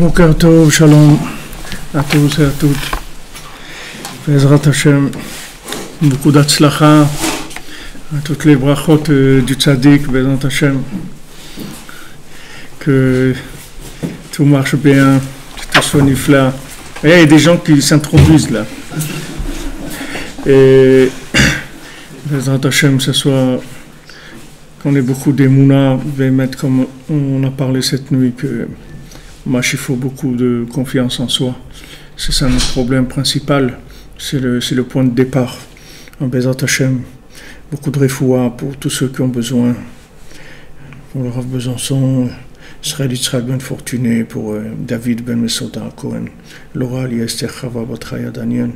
Boker Tov, Shalom à tous et à toutes. Bezrat Hashem, beaucoup d'Atzlacha à toutes les brachot du Tzadik, Bezrat Hashem, que tout marche bien, que tout soit nifla. Il y a des gens qui s'introduisent là. Et Bezrat Hashem, ce soit qu'on ait beaucoup d'émouna, mettre comme on a parlé cette nuit, que il faut beaucoup de confiance en soi. C'est ça notre problème principal, c'est le point de départ. En Bezrat Hashem, beaucoup de refoua pour tous ceux qui ont besoin. Pour le Rav Besançon, Israël Yitzhak Ben Fortuné, pour David Ben Mesoda Cohen, Laura Esther Chava Batraya Daniel.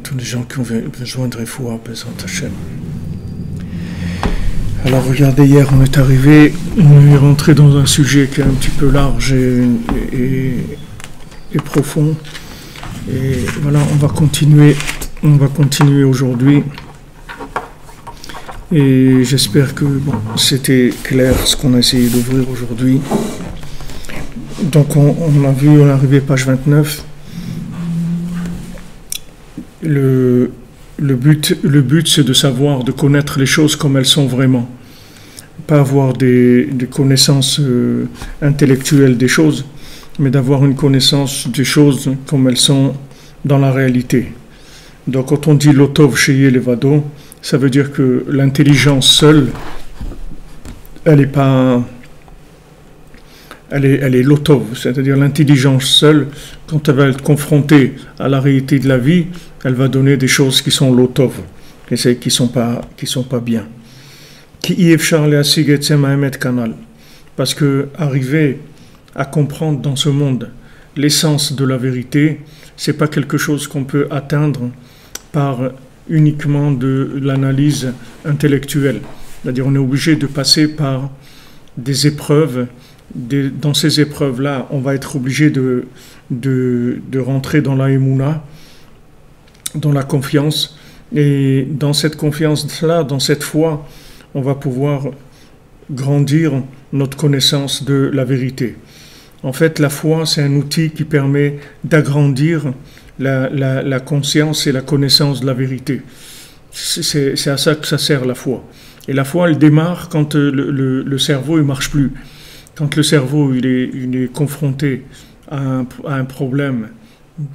Tous les gens qui ont besoin de refoua, Bezrat Hashem. Alors regardez, hier on est arrivé, on est rentré dans un sujet qui est un petit peu large et profond. Et voilà, on va continuer aujourd'hui. Et j'espère que c'était clair ce qu'on a essayé d'ouvrir aujourd'hui. Donc on a vu, on est arrivé page 29. Le but, c'est de savoir, de connaître les choses comme elles sont vraiment. Pas avoir des connaissances intellectuelles des choses, mais d'avoir une connaissance des choses comme elles sont dans la réalité. Donc quand on dit l'otov sheye levado, ça veut dire que l'intelligence seule, elle est l'otov, c'est-à-dire l'intelligence seule, quand elle va être confrontée à la réalité de la vie, elle va donner des choses qui sont l'otov, qui sont pas bien. Parce que arriver à comprendre dans ce monde l'essence de la vérité, c'est pas quelque chose qu'on peut atteindre par uniquement de l'analyse intellectuelle. C'est-à-dire on est obligé de passer par des épreuves. Dans ces épreuves-là, on va être obligé de rentrer dans la émouna, dans la confiance. Et dans cette confiance-là, dans cette foi, on va pouvoir grandir notre connaissance de la vérité. En fait, la foi, c'est un outil qui permet d'agrandir la conscience et la connaissance de la vérité. C'est à ça que ça sert la foi. Et la foi, elle démarre quand le cerveau ne marche plus. Quand le cerveau il est confronté à un problème,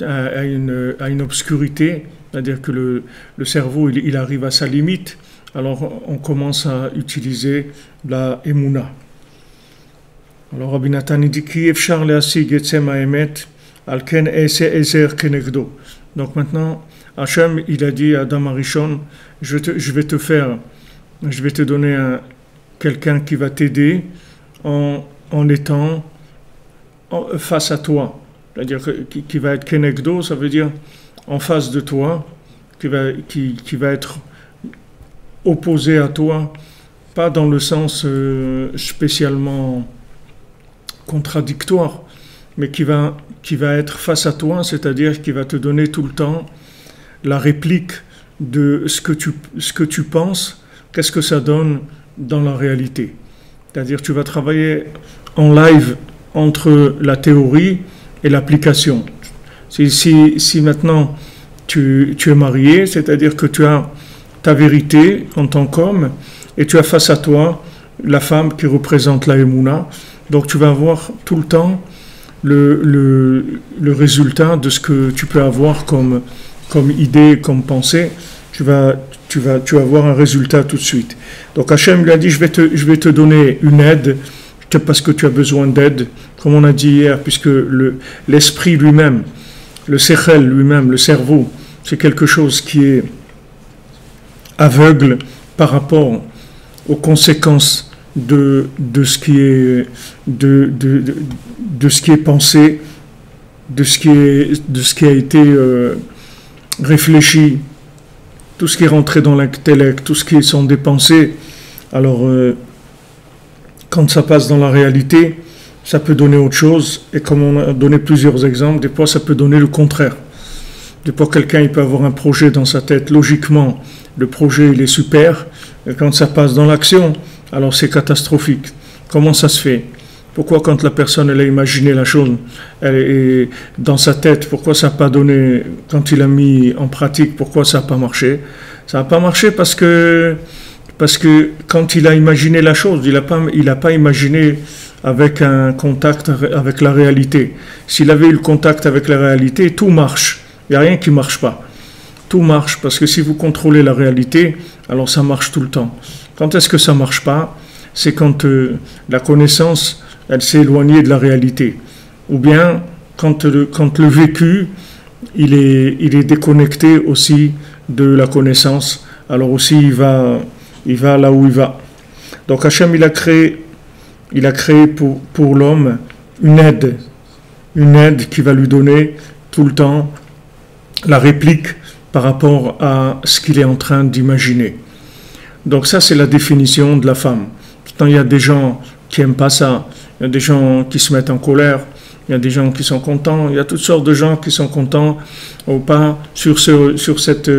à une obscurité, c'est-à-dire que le cerveau il arrive à sa limite, alors on commence à utiliser la émouna. Alors Rabbi Nathan dit ki efshar leasig etzem haemet al ken ese ezer kenegdo. Donc maintenant Hachem il a dit à Adam Arishon, je vais te donner quelqu'un qui va t'aider en étant face à toi. C'est-à-dire qui va être kenegdo, ça veut dire en face de toi, qui va être opposé à toi, pas dans le sens spécialement contradictoire, mais qui va être face à toi, c'est-à-dire qui va te donner tout le temps la réplique de ce que tu penses, qu'est-ce que ça donne dans la réalité. C'est-à-dire tu vas travailler en live entre la théorie et l'application. Si maintenant tu es marié, c'est-à-dire que tu as ta vérité en tant qu'homme, et tu as face à toi la femme qui représente la émouna, donc tu vas avoir tout le temps le résultat de ce que tu peux avoir comme idée, comme pensée, tu vas avoir un résultat tout de suite. Donc Hachem lui a dit, je vais te donner une aide, parce que tu as besoin d'aide, comme on a dit hier, puisque l'esprit lui-même, le sechel lui-même, le cerveau, c'est quelque chose qui est aveugle par rapport aux conséquences de ce qui est pensé, de ce qui a été réfléchi, tout ce qui est rentré dans l'intellect, tout ce qui sont des pensées. Alors quand ça passe dans la réalité, ça peut donner autre chose, et comme on a donné plusieurs exemples, des fois ça peut donner le contraire. Des fois quelqu'un il peut avoir un projet dans sa tête, logiquement le projet il est super, et quand ça passe dans l'action, alors c'est catastrophique. Comment ça se fait? Pourquoi quand la personne elle a imaginé la chose, elle est dans sa tête, pourquoi ça n'a pas donné, quand il a mis en pratique, pourquoi ça n'a pas marché? Ça n'a pas marché parce que quand il a imaginé la chose, il a pas imaginé avec un contact avec la réalité. S'il avait eu le contact avec la réalité, tout marche. Il n'y a rien qui ne marche pas. Tout marche parce que si vous contrôlez la réalité, alors ça marche tout le temps. Quand est-ce que ça ne marche pas? C'est quand la connaissance, elle s'est éloignée de la réalité. Ou bien quand le vécu, il est déconnecté aussi de la connaissance. Alors aussi, il va là où il va. Donc Hachem, il a créé pour l'homme une aide qui va lui donner tout le temps la réplique par rapport à ce qu'il est en train d'imaginer. Donc ça, c'est la définition de la femme. Pourtant, il y a des gens qui n'aiment pas ça, il y a des gens qui se mettent en colère, il y a des gens qui sont contents, il y a toutes sortes de gens qui sont contents ou pas sur cette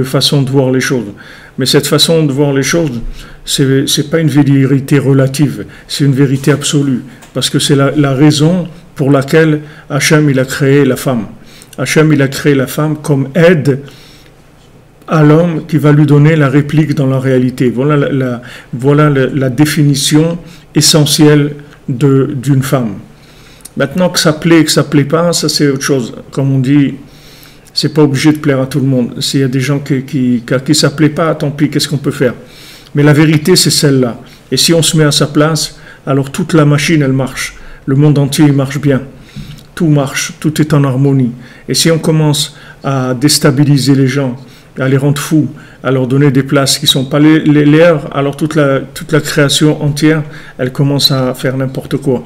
façon de voir les choses. Mais cette façon de voir les choses, c'est pas une vérité relative, c'est une vérité absolue. Parce que c'est la raison pour laquelle Hachem il a créé la femme. Hachem il a créé la femme comme aide à l'homme qui va lui donner la réplique dans la réalité. Voilà la définition essentielle d'une femme. Maintenant que ça plaît, que ça plaît pas, ça c'est autre chose. Comme on dit, c'est pas obligé de plaire à tout le monde. S'il y a des gens qui ça plaît pas, tant pis, qu'est-ce qu'on peut faire? Mais la vérité, c'est celle-là. Et si on se met à sa place, alors toute la machine, elle marche. Le monde entier, il marche bien. Tout marche, tout est en harmonie. Et si on commence à déstabiliser les gens, à les rendre fous, à leur donner des places qui ne sont pas les leurs, alors toute la création entière, elle commence à faire n'importe quoi.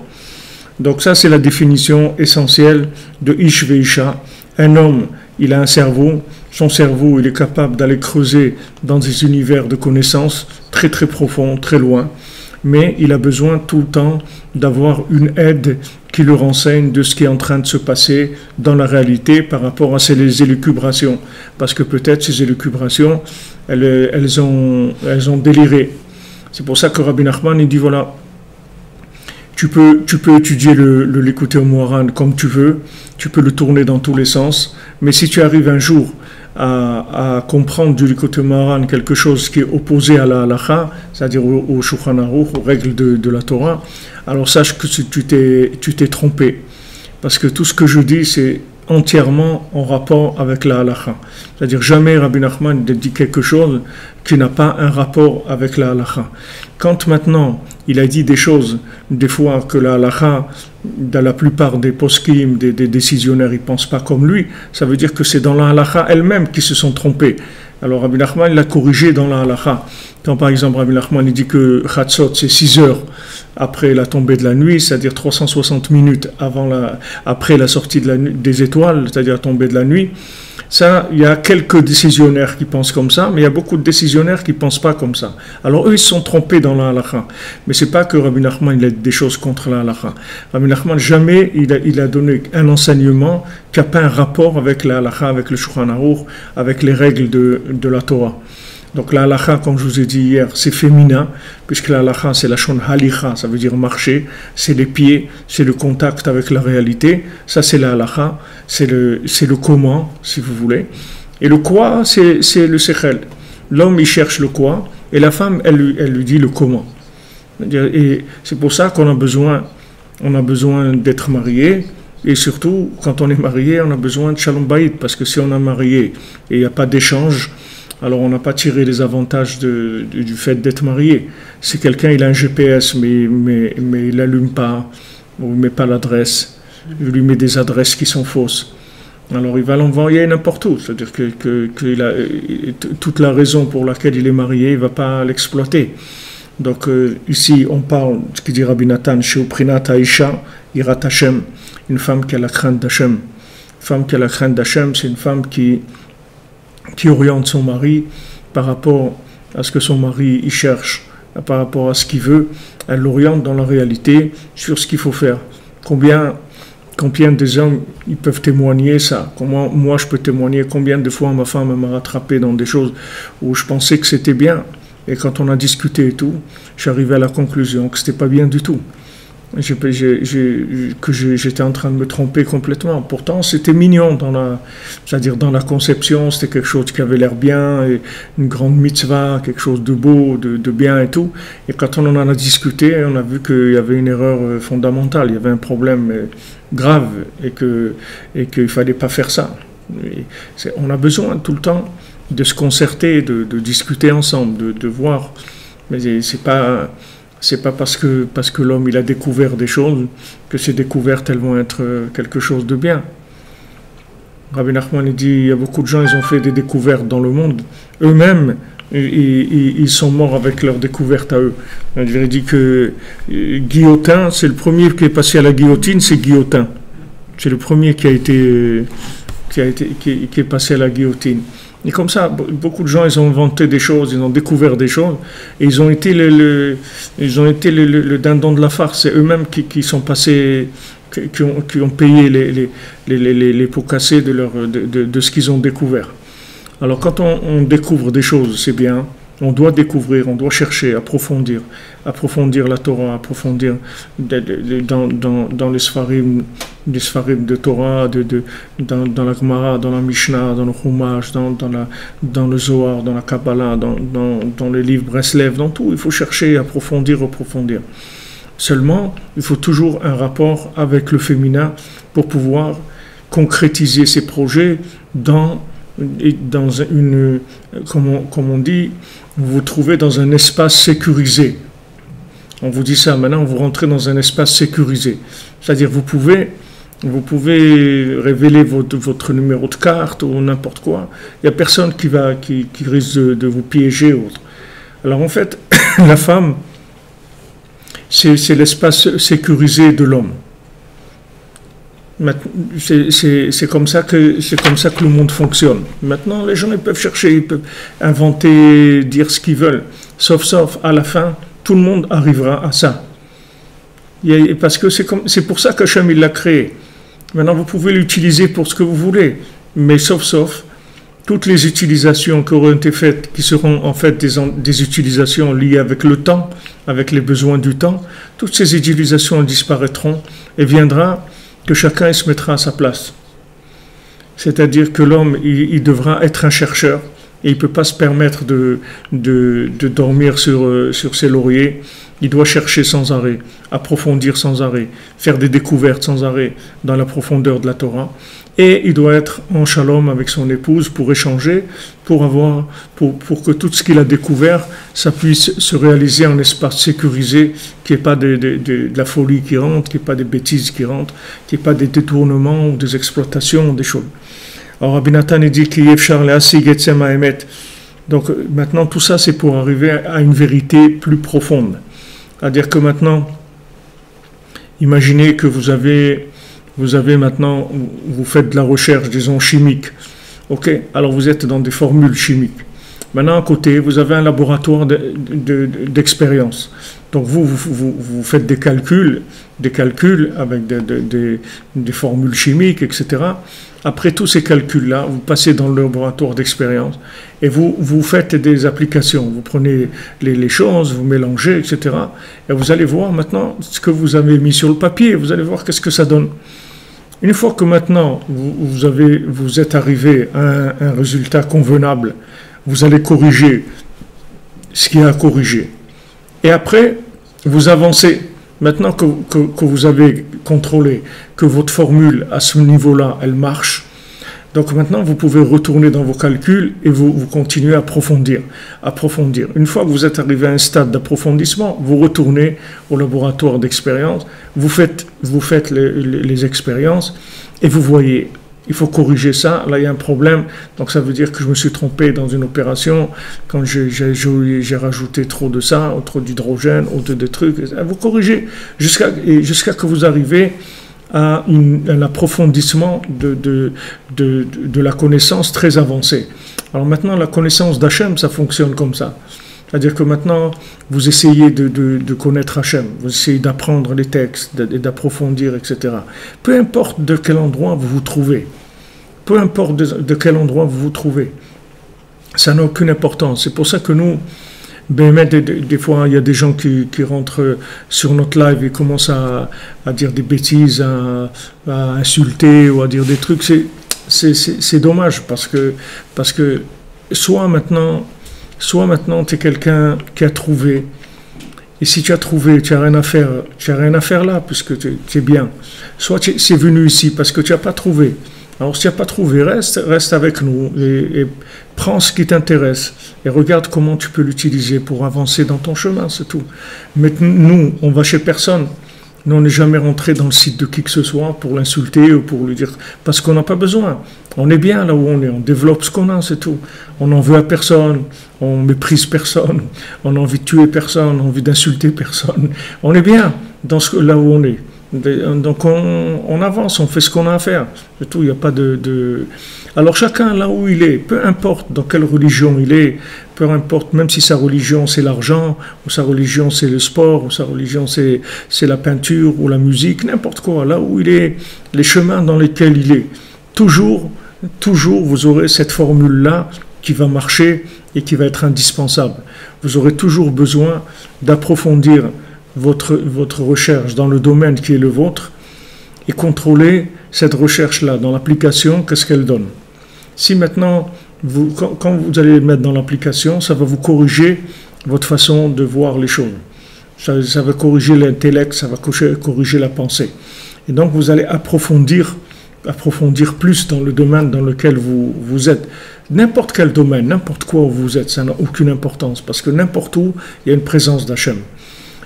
Donc ça, c'est la définition essentielle de Ish Veisha. Un homme, il a un cerveau, son cerveau, il est capable d'aller creuser dans des univers de connaissances très très profonds, très loin, mais il a besoin tout le temps d'avoir une aide qui le renseigne de ce qui est en train de se passer dans la réalité par rapport à ces élucubrations, parce que peut-être ces élucubrations, elles ont déliré. C'est pour ça que Rabbi Nachman, il dit voilà, tu peux étudier l'écouter au Moharan comme tu veux, tu peux le tourner dans tous les sens, mais si tu arrives un jour à comprendre du l'écouter au Moharan quelque chose qui est opposé à la halakha, c'est-à-dire au Shulchan Aruch, aux règles de la Torah, alors sache que tu t'es trompé. Parce que tout ce que je dis, c'est entièrement en rapport avec la halakha. C'est-à-dire jamais Rabbi Nachman ne dit quelque chose qui n'a pas un rapport avec la halakha. Quand maintenant il a dit des choses, des fois que la halakha, dans la plupart des poskim, des décisionnaires, ils ne pensent pas comme lui, ça veut dire que c'est dans la halakha elle-même qu'ils se sont trompés. Alors Rabbi Nachman l'a corrigé dans la halakha. Quand par exemple Rabbi Nachman il dit que Chatzot c'est 6 heures après la tombée de la nuit, c'est-à-dire 360 minutes après la sortie des étoiles, c'est-à-dire la tombée de la nuit, ça, il y a quelques décisionnaires qui pensent comme ça, mais il y a beaucoup de décisionnaires qui ne pensent pas comme ça. Alors eux, ils se sont trompés dans la halakha. Mais ce n'est pas que Rabbi Nachman il a dit des choses contre la halakha. Rabbi Nachman, jamais il a donné un enseignement qui n'a pas un rapport avec la halakha, avec le Shulchan Aruch, avec les règles de la Torah. Donc la halakha, comme je vous ai dit hier, c'est féminin, puisque la halakha, c'est la shon halicha, ça veut dire marcher, c'est les pieds, c'est le contact avec la réalité, ça c'est la halakha, c'est le comment, si vous voulez. Et le quoi, c'est le sechel. L'homme, il cherche le quoi, et la femme, elle lui dit le comment. Et c'est pour ça qu'on a besoin d'être marié, et surtout, quand on est marié, on a besoin de shalom bayit, parce que si on est marié et il n'y a pas d'échange, alors on n'a pas tiré les avantages du fait d'être marié. Si quelqu'un il a un GPS mais il n'allume pas, ou il ne met pas l'adresse, il lui met des adresses qui sont fausses, alors il va l'envoyer n'importe où. C'est-à-dire qu'il a toute la raison pour laquelle il est marié, il ne va pas l'exploiter. Donc ici on parle, ce qu'il dit Rabbi Nathan, Sheuprinat Aisha, Irat Hashem, une femme qui a la crainte d'Hashem. Une femme qui a la crainte d'Hashem, c'est une femme qui oriente son mari par rapport à ce que son mari y cherche, par rapport à ce qu'il veut, elle l'oriente dans la réalité sur ce qu'il faut faire. Combien des hommes ils peuvent témoigner ça? Comment moi je peux témoigner? Combien de fois ma femme m'a rattrapé dans des choses où je pensais que c'était bien, Et quand on a discuté et tout, je suis arrivé à la conclusion que c'était pas bien du tout. Que j'étais en train de me tromper complètement. Pourtant, c'était mignon c'est-à-dire dans la conception, c'était quelque chose qui avait l'air bien, et une grande mitzvah, quelque chose de beau, de bien et tout. Et quand on en a discuté, on a vu qu'il y avait une erreur fondamentale, il y avait un problème grave et qu'il fallait pas faire ça. On a besoin tout le temps de se concerter, de discuter ensemble, de voir. Mais c'est pas parce que l'homme il a découvert des choses que ces découvertes elles vont être quelque chose de bien. Rabbi Nachman dit il y a beaucoup de gens ils ont fait des découvertes dans le monde, eux-mêmes ils sont morts avec leurs découvertes à eux. Il dit que Guillotin, c'est le premier qui est passé à la guillotine, c'est Guillotin. C'est le premier qui est passé à la guillotine. Et comme ça, beaucoup de gens, ils ont inventé des choses, ils ont découvert des choses, et ils ont été le dindon de la farce. C'est eux-mêmes qui sont passés, qui ont payé les pots cassés de ce qu'ils ont découvert. Alors quand on découvre des choses, c'est bien. On doit découvrir, on doit chercher, approfondir la Torah, approfondir dans les sfarim de Torah, dans la Gemara, dans la Mishnah, dans le Chumash, dans le Zohar, dans la Kabbalah, dans les livres Breslev, dans tout. Il faut chercher, approfondir. Seulement, il faut toujours un rapport avec le féminin pour pouvoir concrétiser ces projets dans une, comme on dit, vous vous trouvez dans un espace sécurisé. On vous dit ça, maintenant vous rentrez dans un espace sécurisé. C'est-à-dire vous pouvez révéler votre numéro de carte ou n'importe quoi. Il n'y a personne qui risque de vous piéger ou autre. Alors en fait, la femme, c'est l'espace sécurisé de l'homme. C'est comme ça que le monde fonctionne. Maintenant, les gens ils peuvent chercher, ils peuvent inventer, dire ce qu'ils veulent. Sauf, à la fin, tout le monde arrivera à ça. Parce que c'est pour ça qu'Hachem il l'a créé. Maintenant, vous pouvez l'utiliser pour ce que vous voulez. Mais sauf, toutes les utilisations qui auront été faites, qui seront en fait des utilisations liées avec le temps, avec les besoins du temps, toutes ces utilisations disparaîtront et viendra que chacun se mettra à sa place. C'est-à-dire que l'homme, il devra être un chercheur et il ne peut pas se permettre de dormir sur ses lauriers. Il doit chercher sans arrêt, approfondir sans arrêt, faire des découvertes sans arrêt dans la profondeur de la Torah. Et il doit être en shalom avec son épouse pour échanger, pour que tout ce qu'il a découvert, ça puisse se réaliser en espace sécurisé, qu'il n'y ait pas de la folie qui rentre, qu'il n'y ait pas des bêtises qui rentrent, qu'il n'y ait pas des détournements ou des exploitations, des choses. Alors Rabbi Nathan dit qu'il y a donc maintenant tout ça c'est pour arriver à une vérité plus profonde. C'est-à-dire que maintenant, imaginez que vous avez maintenant, vous faites de la recherche, disons, chimique. Ok, alors vous êtes dans des formules chimiques. Maintenant, à côté, vous avez un laboratoire d'expérience. Donc vous faites des calculs avec des formules chimiques, etc. Après tous ces calculs-là, vous passez dans le laboratoire d'expérience et vous faites des applications. Vous prenez les choses, vous mélangez, etc. Et vous allez voir maintenant ce que vous avez mis sur le papier. Vous allez voir qu'est-ce que ça donne. Une fois que maintenant vous êtes arrivé à un résultat convenable, vous allez corriger ce qu'il y a à corriger. Et après, vous avancez. Maintenant que vous avez contrôlé que votre formule à ce niveau-là, elle marche, donc maintenant vous pouvez retourner dans vos calculs et vous continuez à approfondir. Une fois que vous êtes arrivé à un stade d'approfondissement, vous retournez au laboratoire d'expérience, vous faites les expériences et vous voyez. Il faut corriger ça, là il y a un problème, donc ça veut dire que je me suis trompé dans une opération, quand j'ai rajouté trop de ça, ou trop d'hydrogène, ou de trucs, vous corrigez, jusqu'à que vous arrivez à un approfondissement de la connaissance très avancée. Alors maintenant la connaissance d'Hachem, ça fonctionne comme ça. C'est-à-dire que maintenant, vous essayez de connaître Hachem, vous essayez d'apprendre les textes, d'approfondir, etc. Peu importe de quel endroit vous vous trouvez, ça n'a aucune importance. C'est pour ça que nous, Ben, des fois, il y a des gens qui rentrent sur notre live et commencent à dire des bêtises, à insulter ou à dire des trucs. C'est dommage parce que soit maintenant tu es quelqu'un qui a trouvé. Et si tu as trouvé, tu n'as rien à faire là, puisque tu es bien. Soit tu es venu ici parce que tu n'as pas trouvé. Alors si tu n'as pas trouvé, reste avec nous et prends ce qui t'intéresse et regarde comment tu peux l'utiliser pour avancer dans ton chemin, c'est tout. Mais nous, on va chez personne. Nous, on n'est jamais rentré dans le site de qui que ce soit pour l'insulter ou pour lui dire... Parce qu'on n'a pas besoin. On est bien là où on est. On développe ce qu'on a, c'est tout. On n'en veut à personne. On méprise personne. On a envie de tuer personne. On a envie d'insulter personne. On est bien là où on est. Donc on avance, on fait ce qu'on a à faire. C'est tout, il n'y a pas de... Alors chacun là où il est, peu importe dans quelle religion il est, peu importe, même si sa religion c'est l'argent, ou sa religion c'est le sport, ou sa religion c'est la peinture, ou la musique, n'importe quoi, là où il est, les chemins dans lesquels il est, toujours vous aurez cette formule-là qui va marcher et qui va être indispensable. Vous aurez toujours besoin d'approfondir votre recherche dans le domaine qui est le vôtre et contrôler cette recherche-là dans l'application, qu'est-ce qu'elle donne. Si maintenant, quand vous allez le mettre dans l'application, ça va vous corriger votre façon de voir les choses. Ça va corriger l'intellect, ça va corriger la pensée. Et donc vous allez approfondir plus dans le domaine dans lequel vous êtes. N'importe quel domaine, n'importe quoi où vous êtes, ça n'a aucune importance, parce que n'importe où, il y a une présence d'Hachem.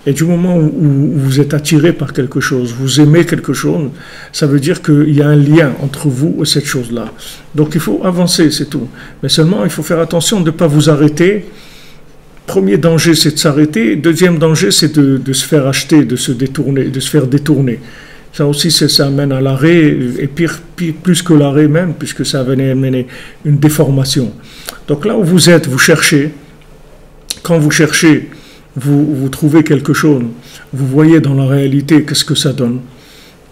Et du moment où vous êtes attiré par quelque chose, vous aimez quelque chose, ça veut dire qu'il y a un lien entre vous et cette chose-là. Donc il faut avancer, c'est tout. Mais seulement, il faut faire attention de ne pas vous arrêter. Premier danger, c'est de s'arrêter. Deuxième danger, c'est de se faire acheter, de se faire détourner. Ça aussi, ça amène à l'arrêt, et pire, plus que l'arrêt même, puisque ça va amener une déformation. Donc là où vous êtes, vous cherchez. Quand vous cherchez, vous trouvez quelque chose, vous voyez dans la réalité qu'est-ce que ça donne.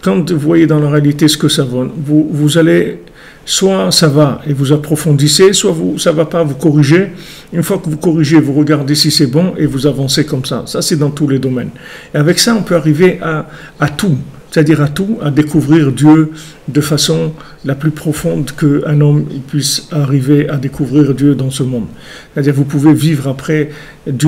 Quand vous voyez dans la réalité ce que ça donne, vous allez, soit ça va et vous approfondissez, soit ça ne va pas, vous corrigez. Une fois que vous corrigez, vous regardez si c'est bon et vous avancez comme ça. Ça, c'est dans tous les domaines. Et avec ça, on peut arriver à tout. C'est-à-dire à tout, à découvrir Dieu de façon la plus profonde qu'un homme puisse arriver à découvrir Dieu dans ce monde. C'est-à-dire vous pouvez vivre après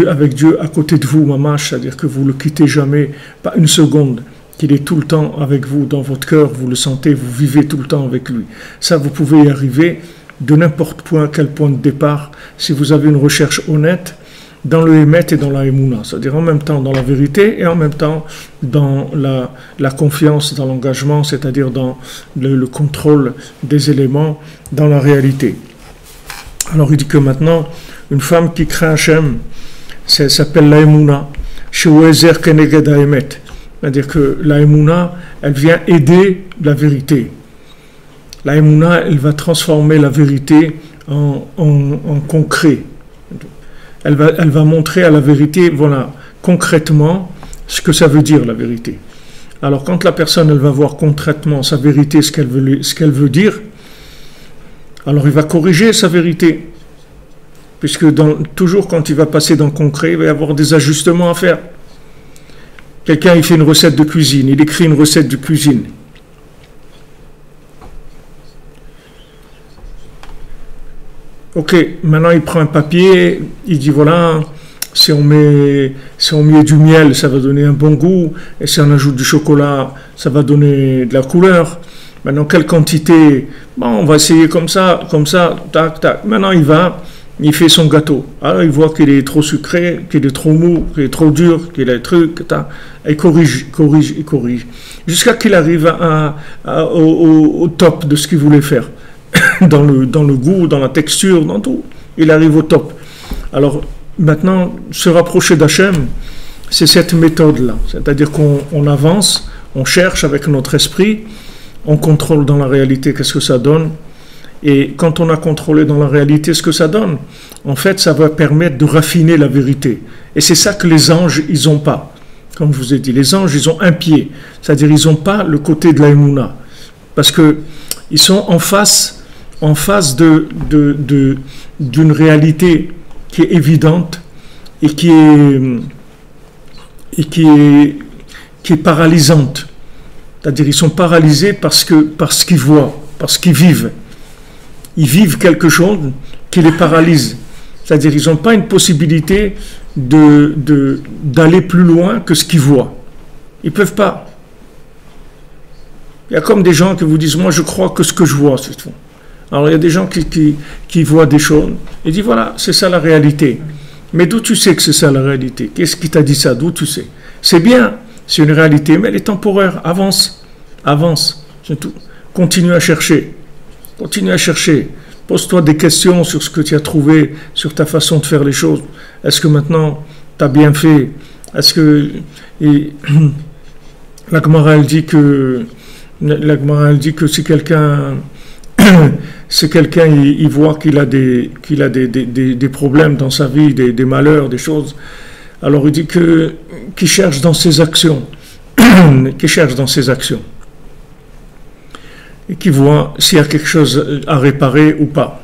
avec Dieu à côté de vous, mamash, c'est-à-dire que vous ne le quittez jamais, pas une seconde, qu'il est tout le temps avec vous dans votre cœur, vous le sentez, vous vivez tout le temps avec lui. Ça, vous pouvez y arriver de n'importe quel point de départ, si vous avez une recherche honnête, dans le Hémet et dans la Emouna, c'est-à-dire en même temps dans la vérité et en même temps dans la confiance, dans l'engagement, c'est-à-dire dans le contrôle des éléments dans la réalité. Alors il dit que maintenant, une femme qui craint Hachem, ça s'appelle la Emouna, Shewezer Keneged Haemet, c'est-à-dire que la Emouna, elle vient aider la vérité. La Emouna, elle va transformer la vérité en concret. Elle va montrer à la vérité, voilà, concrètement, ce que ça veut dire la vérité. Alors quand la personne, elle va voir concrètement sa vérité, ce qu'elle veut dire, alors il va corriger sa vérité. Puisque toujours quand il va passer dans le concret, il va y avoir des ajustements à faire. Quelqu'un, il fait une recette de cuisine, il écrit une recette de cuisine. Ok, maintenant il prend un papier, il dit voilà, si on met du miel, ça va donner un bon goût, et si on ajoute du chocolat, ça va donner de la couleur. Maintenant, quelle quantité? Bon, on va essayer comme ça, tac, tac. Maintenant, il fait son gâteau. Alors, il voit qu'il est trop sucré, qu'il est trop mou, qu'il est trop dur, qu'il a des trucs, tac. Il corrige. Jusqu'à qu'il arrive au top de ce qu'il voulait faire. Dans le goût, dans la texture, dans tout. Il arrive au top. Alors, maintenant, se rapprocher d'Hachem, c'est cette méthode-là. C'est-à-dire qu'on avance, on cherche avec notre esprit, on contrôle dans la réalité qu'est-ce que ça donne. Et quand on a contrôlé dans la réalité ce que ça donne, en fait, ça va permettre de raffiner la vérité. Et c'est ça que les anges, ils n'ont pas. Comme je vous ai dit, les anges, ils ont un pied. C'est-à-dire, ils n'ont pas le côté de la Emouna. Parce qu'ils sont en face d'une réalité qui est évidente, et qui est paralysante. C'est-à-dire ils sont paralysés parce qu'ils voient, parce qu'ils vivent. Ils vivent quelque chose qui les paralyse. C'est-à-dire ils n'ont pas une possibilité d'aller plus loin que ce qu'ils voient. Ils ne peuvent pas. Il y a comme des gens qui vous disent, moi je crois que ce que je vois, c'est tout. Alors il y a des gens qui voient des choses et disent, voilà, c'est ça la réalité. Mais d'où tu sais que c'est ça la réalité? Qu'est-ce qui t'a dit ça? D'où tu sais? C'est bien, c'est une réalité, mais elle est temporaire. Avance, c'est tout. Continue à chercher. Pose-toi des questions sur ce que tu as trouvé, sur ta façon de faire les choses. Est-ce que maintenant, tu as bien fait? Est-ce que... La Gemara, elle dit que si quelqu'un il voit qu'il a des problèmes dans sa vie, des malheurs, des choses, alors il dit qu'il cherche dans ses actions, et qu'il voit s'il y a quelque chose à réparer ou pas.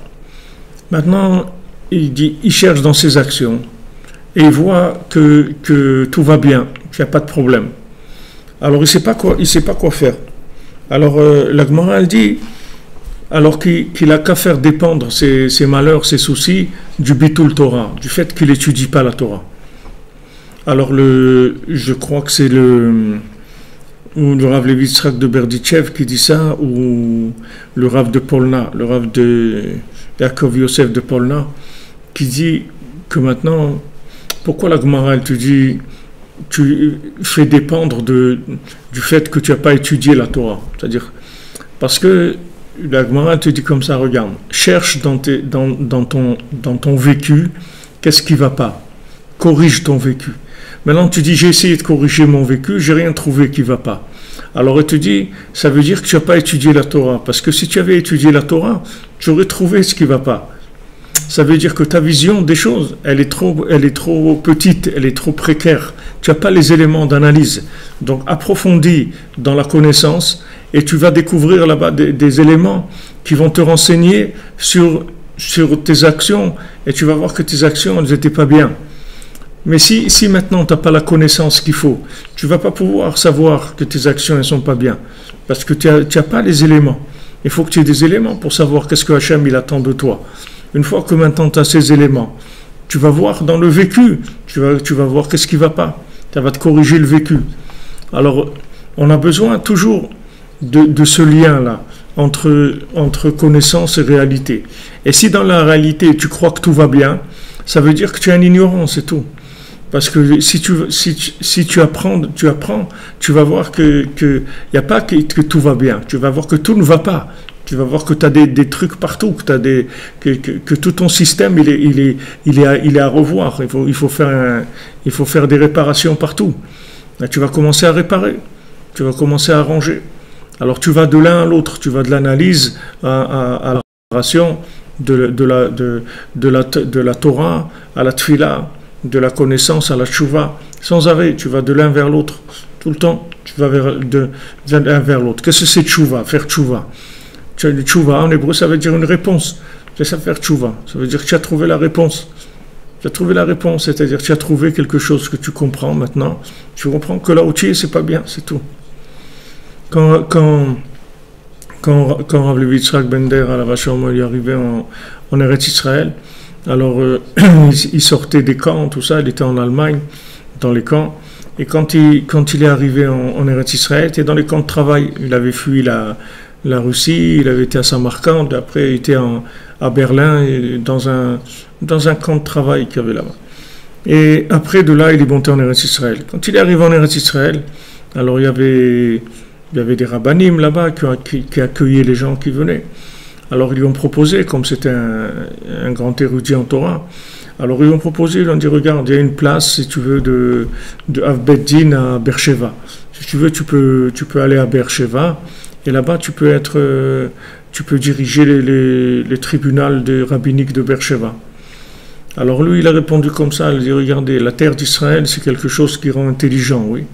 Maintenant, il cherche dans ses actions, et il voit que tout va bien, qu'il n'y a pas de problème. Alors il sait pas quoi faire. Alors la Gemara elle dit, alors qu'il a qu'à faire dépendre ses malheurs, ses soucis du Bitul Torah, du fait qu'il n'étudie pas la Torah. Alors je crois que c'est le Rav Levi Yitzhak de Berdichev qui dit ça, ou le Rav de Polna, le Rav de Yaakov Yosef de Polna, qui dit que maintenant, pourquoi la Gemara elle te dit, tu fais dépendre du fait que tu n'as pas étudié la Torah. C'est-à-dire, parce que la Gemara te dit comme ça, regarde, cherche dans ton vécu, qu'est-ce qui ne va pas? Corrige ton vécu. Maintenant, tu dis, j'ai essayé de corriger mon vécu, j'ai rien trouvé qui ne va pas. Alors, elle te dit, ça veut dire que tu n'as pas étudié la Torah. Parce que si tu avais étudié la Torah, tu aurais trouvé ce qui ne va pas. Ça veut dire que ta vision des choses, elle est trop petite, elle est trop précaire. Tu n'as pas les éléments d'analyse. Donc approfondis dans la connaissance et tu vas découvrir là-bas des éléments qui vont te renseigner sur tes actions et tu vas voir que tes actions, elles n'étaient pas bien. Mais si maintenant tu n'as pas la connaissance qu'il faut, tu ne vas pas pouvoir savoir que tes actions ne sont pas bien. Parce que tu n'as pas les éléments. Il faut que tu aies des éléments pour savoir qu'est-ce que Hachem il attend de toi. Une fois que maintenant tu as ces éléments, tu vas voir dans le vécu, tu vas voir qu'est-ce qui ne va pas. Ça va te corriger le vécu. Alors, on a besoin toujours de ce lien-là entre connaissance et réalité. Et si dans la réalité tu crois que tout va bien, ça veut dire que tu es un ignorant, c'est tout. Parce que si tu apprends, tu vas voir que y a pas que tout va bien. Tu vas voir que tout ne va pas. Tu vas voir que tu as des trucs partout, que tout ton système il est à revoir. Il faut faire des réparations partout. Là, tu vas commencer à réparer, tu vas commencer à arranger. Alors tu vas de l'un à l'autre, tu vas de l'analyse à la réparation, de la Torah à la Tfila, de la connaissance à la Tchouva, sans arrêt. Tu vas de l'un vers l'autre, tout le temps. Tu vas de l'un vers l'autre. Qu'est-ce que c'est Tchouva? Faire Tchouva. Tchouva, en hébreu, ça veut dire une réponse. C'est ça, faire tchouva. Ça veut dire que tu as trouvé la réponse. Tu as trouvé la réponse, c'est-à-dire que tu as trouvé quelque chose que tu comprends maintenant. Tu comprends que là où tu es, c'est pas bien, c'est tout. Quand Rav Levi Yitzhak Bender à la Vachem, il est arrivé en Eretz Israël, alors il sortait des camps, tout ça, il était en Allemagne, dans les camps. Et quand il est arrivé en Eretz Israël, il était dans les camps de travail. Il avait fui la Russie, il avait été à Samarkand, après il était à Berlin, dans un camp de travail qu'il y avait là-bas. Et après de là, il est monté en Eretz Israël. Quand il est arrivé en Eretz Israël, alors il y avait des rabbanim là-bas qui accueillaient les gens qui venaient. Alors ils lui ont proposé, comme c'était un grand érudit en Torah, alors ils lui ont proposé, ils lui ont dit, regarde, il y a une place, si tu veux, de Av Bet Din à Beersheva. Si tu veux, tu peux aller à Beersheva. Et là-bas, tu peux diriger les tribunaux rabbiniques de Beersheva. Alors lui, il a répondu comme ça, il a dit, regardez, la terre d'Israël, c'est quelque chose qui rend intelligent, oui.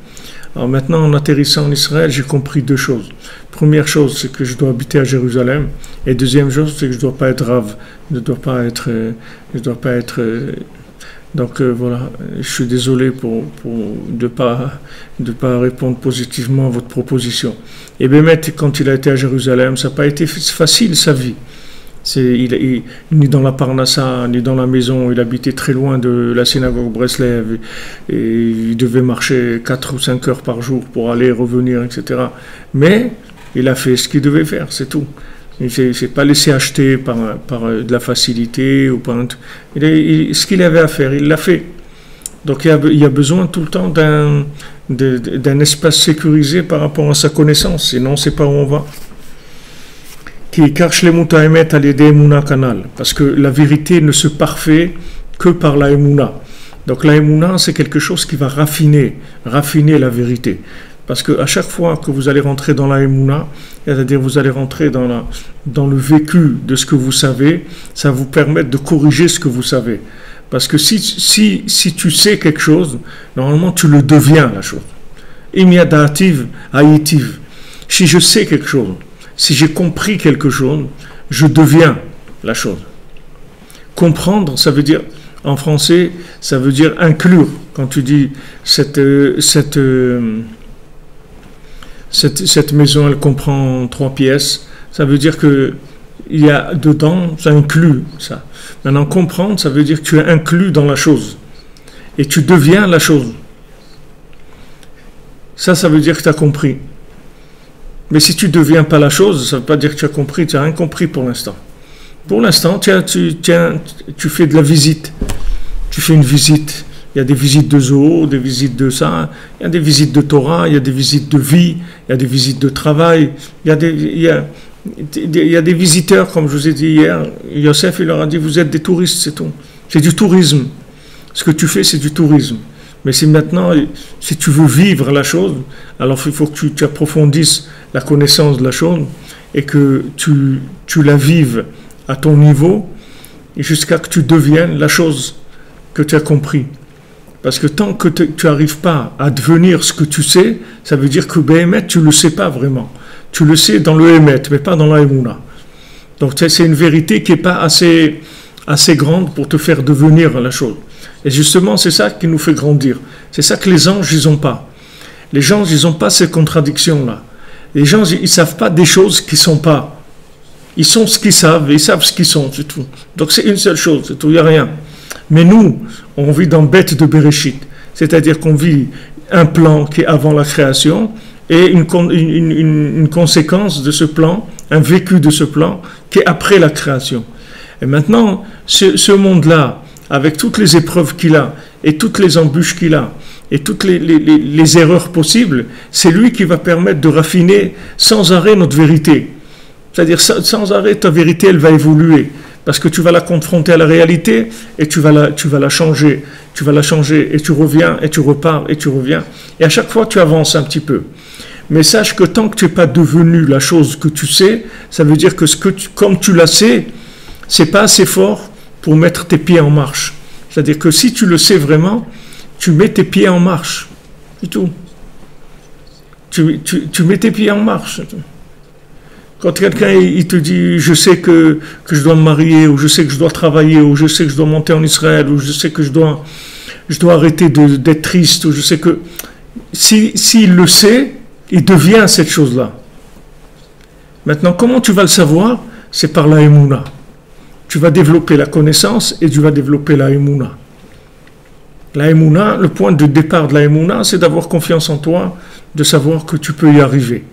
Alors maintenant, en atterrissant en Israël, j'ai compris deux choses. Première chose, c'est que je dois habiter à Jérusalem. Et deuxième chose, c'est que je ne dois pas être rave. Je ne dois pas être Donc voilà, je suis désolé de pas répondre positivement à votre proposition. Et Bémet, quand il a été à Jérusalem, ça n'a pas été facile sa vie. Ni dans la Parnassa, ni dans la maison, il habitait très loin de la synagogue Breslev, et il devait marcher 4 ou 5 heures par jour pour aller et revenir, etc. Mais il a fait ce qu'il devait faire, c'est tout. Il ne s'est pas laissé acheter par de la facilité ou par ce qu'il avait à faire, il l'a fait. Donc il y a besoin tout le temps d'un espace sécurisé par rapport à sa connaissance, sinon on ne sait pas où on va. Parce que la vérité ne se parfait que par la Emouna. Donc la Emouna, c'est quelque chose qui va raffiner la vérité. Parce qu'à chaque fois que vous allez rentrer dans la Emouna, c'est-à-dire vous allez rentrer dans le vécu de ce que vous savez, ça va vous permettre de corriger ce que vous savez. Parce que si tu sais quelque chose, normalement tu le deviens, la chose. Imiadativ, haïtiv. Si je sais quelque chose, si j'ai compris quelque chose, je deviens la chose. Comprendre, ça veut dire, en français, ça veut dire inclure. Quand tu dis cette maison, elle comprend 3 pièces, ça veut dire que il y a dedans, ça inclut ça. Maintenant, comprendre, ça veut dire que tu es inclus dans la chose. Et tu deviens la chose. Ça veut dire que tu as compris. Mais si tu ne deviens pas la chose, ça ne veut pas dire que tu as compris, tu n'as rien compris pour l'instant. Pour l'instant, tu fais de la visite. Tu fais une visite. Il y a des visites de zoo, des visites de ça, il y a des visites de Torah, il y a des visites de vie, il y a des visites de travail, il y a des visiteurs, comme je vous ai dit hier. Yosef, il leur a dit, vous êtes des touristes, c'est tout. C'est du tourisme. Ce que tu fais, c'est du tourisme. Mais si tu veux vivre la chose, alors il faut que tu approfondisses la connaissance de la chose et que tu la vives à ton niveau et jusqu'à que tu deviennes la chose que tu as compris. Parce que tant que tu n'arrives pas à devenir ce que tu sais, ça veut dire que Béhémet, tu ne le sais pas vraiment. Tu le sais dans le Hémet, mais pas dans la Emouna. Donc c'est une vérité qui n'est pas assez grande pour te faire devenir la chose. Et justement, c'est ça qui nous fait grandir. C'est ça que les anges, ils n'ont pas. Les anges, ils n'ont pas ces contradictions-là. Les gens, ils ne savent pas des choses qui ne sont pas. Ils sont ce qu'ils savent, et ils savent ce qu'ils sont, c'est tout. Donc c'est une seule chose, c'est tout, il n'y a rien. Mais nous, on vit dans Beth de Bereshit. C'est-à-dire qu'on vit un plan qui est avant la création et une conséquence de ce plan, un vécu de ce plan qui est après la création. Et maintenant, ce monde-là, avec toutes les épreuves qu'il a, et toutes les embûches qu'il a, et toutes les erreurs possibles, c'est lui qui va permettre de raffiner sans arrêt notre vérité. C'est-à-dire, sans arrêt, ta vérité, elle va évoluer. Parce que tu vas la confronter à la réalité, et tu vas la changer. Tu vas la changer, et tu reviens, et tu repars, et tu reviens. Et à chaque fois, tu avances un petit peu. Mais sache que tant que tu n'es pas devenu la chose que tu sais, ça veut dire que comme tu la sais, c'est pas assez fort pour mettre tes pieds en marche. C'est-à-dire que si tu le sais vraiment, tu mets tes pieds en marche. C'est tout. Tu mets tes pieds en marche. Quand quelqu'un il te dit je sais que je dois me marier, ou je sais que je dois travailler, ou je sais que je dois monter en Israël, ou je sais que je dois arrêter d'être triste, ou je sais que s'il le sait, il devient cette chose-là. Maintenant, comment tu vas le savoir? C'est par la Emouna. Tu vas développer la connaissance et tu vas développer la Emouna. La Emouna, le point de départ de la Emouna, c'est d'avoir confiance en toi, de savoir que tu peux y arriver.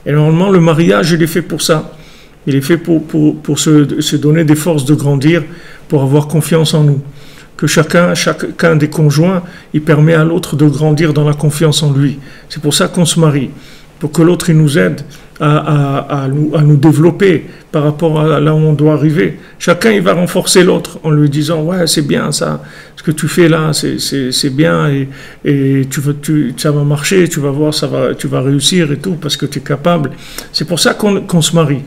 Et normalement, le mariage, il est fait pour ça. Il est fait pour se donner des forces de grandir, pour avoir confiance en nous. Que chacun des conjoints, il permet à l'autre de grandir dans la confiance en lui. C'est pour ça qu'on se marie. Pour que l'autre, il nous aide à nous développer par rapport à là où on doit arriver. Chacun, il va renforcer l'autre en lui disant « Ouais, c'est bien ça, ce que tu fais là, c'est bien et ça va marcher, tu vas voir, tu vas réussir et tout parce que tu es capable. » C'est pour ça qu'on se marie.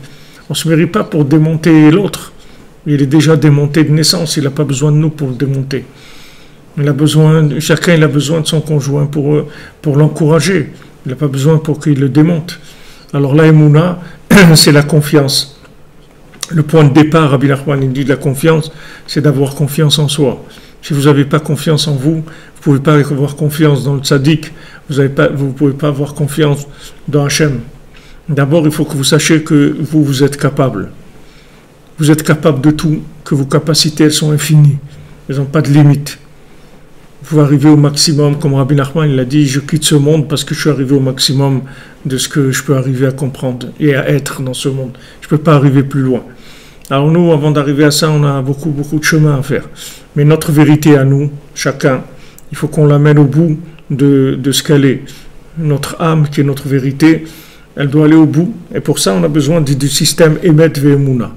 On ne se marie pas pour démonter l'autre. Il est déjà démonté de naissance, il n'a pas besoin de nous pour le démonter. Chacun il a besoin de son conjoint pour l'encourager. Il n'a pas besoin pour qu'il le démonte. Alors la Emouna, c'est la confiance. Le point de départ, Rabbi Nachman, il dit de la confiance, c'est d'avoir confiance en soi. Si vous n'avez pas confiance en vous, vous ne pouvez pas avoir confiance dans le tzaddik, vous ne pouvez pas avoir confiance dans Hachem. D'abord, il faut que vous sachiez que vous êtes capable. Vous êtes capable de tout, que vos capacités, elles sont infinies. Elles n'ont pas de limite. Vous pouvez arriver au maximum, comme Rabbi Nachman, il a dit, je quitte ce monde parce que je suis arrivé au maximum de ce que je peux arriver à comprendre et à être dans ce monde. Je ne peux pas arriver plus loin. Alors nous, avant d'arriver à ça, on a beaucoup de chemin à faire. Mais notre vérité à nous, chacun, il faut qu'on l'amène au bout de ce qu'elle est. Notre âme, qui est notre vérité, elle doit aller au bout. Et pour ça, on a besoin du système Emet Ve'emuna,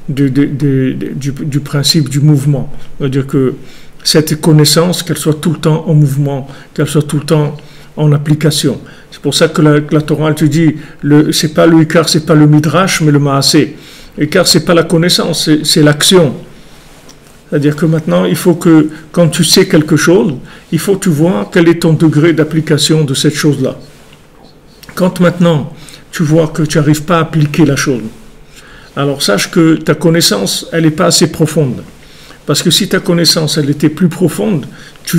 du principe du mouvement. C'est-à-dire que cette connaissance, qu'elle soit tout le temps en mouvement, qu'elle soit tout le temps en application. C'est pour ça que la Torah, elle te dit, c'est pas le Ikar, c'est pas le Midrash, mais le Maaseh. Car c'est pas la connaissance, c'est l'action. C'est-à-dire que maintenant, il faut que, quand tu sais quelque chose, il faut que tu vois quel est ton degré d'application de cette chose-là. Quand maintenant, tu vois que tu n'arrives pas à appliquer la chose, alors sache que ta connaissance, elle n'est pas assez profonde. Parce que si ta connaissance, elle était plus profonde, tu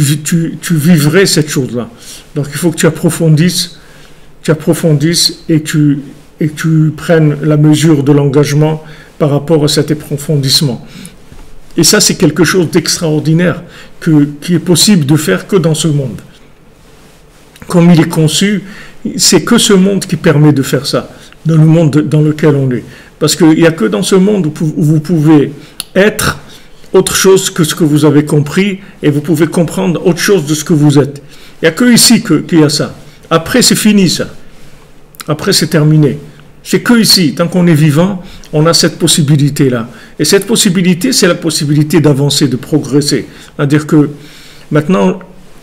vivrais cette chose-là. Donc il faut que tu approfondisses et que tu prennes la mesure de l'engagement par rapport à cet approfondissement. Et ça, c'est quelque chose d'extraordinaire qui est possible de faire que dans ce monde. Comme il est conçu, c'est que ce monde qui permet de faire ça, dans le monde dans lequel on est. Parce qu'il n'y a que dans ce monde où vous pouvez être autre chose que ce que vous avez compris et vous pouvez comprendre autre chose de ce que vous êtes. Il n'y a que ici qu'il y a ça. Après, c'est fini ça. Après, c'est terminé. C'est que ici, tant qu'on est vivant, on a cette possibilité-là. Et cette possibilité, c'est la possibilité d'avancer, de progresser. C'est-à-dire que maintenant,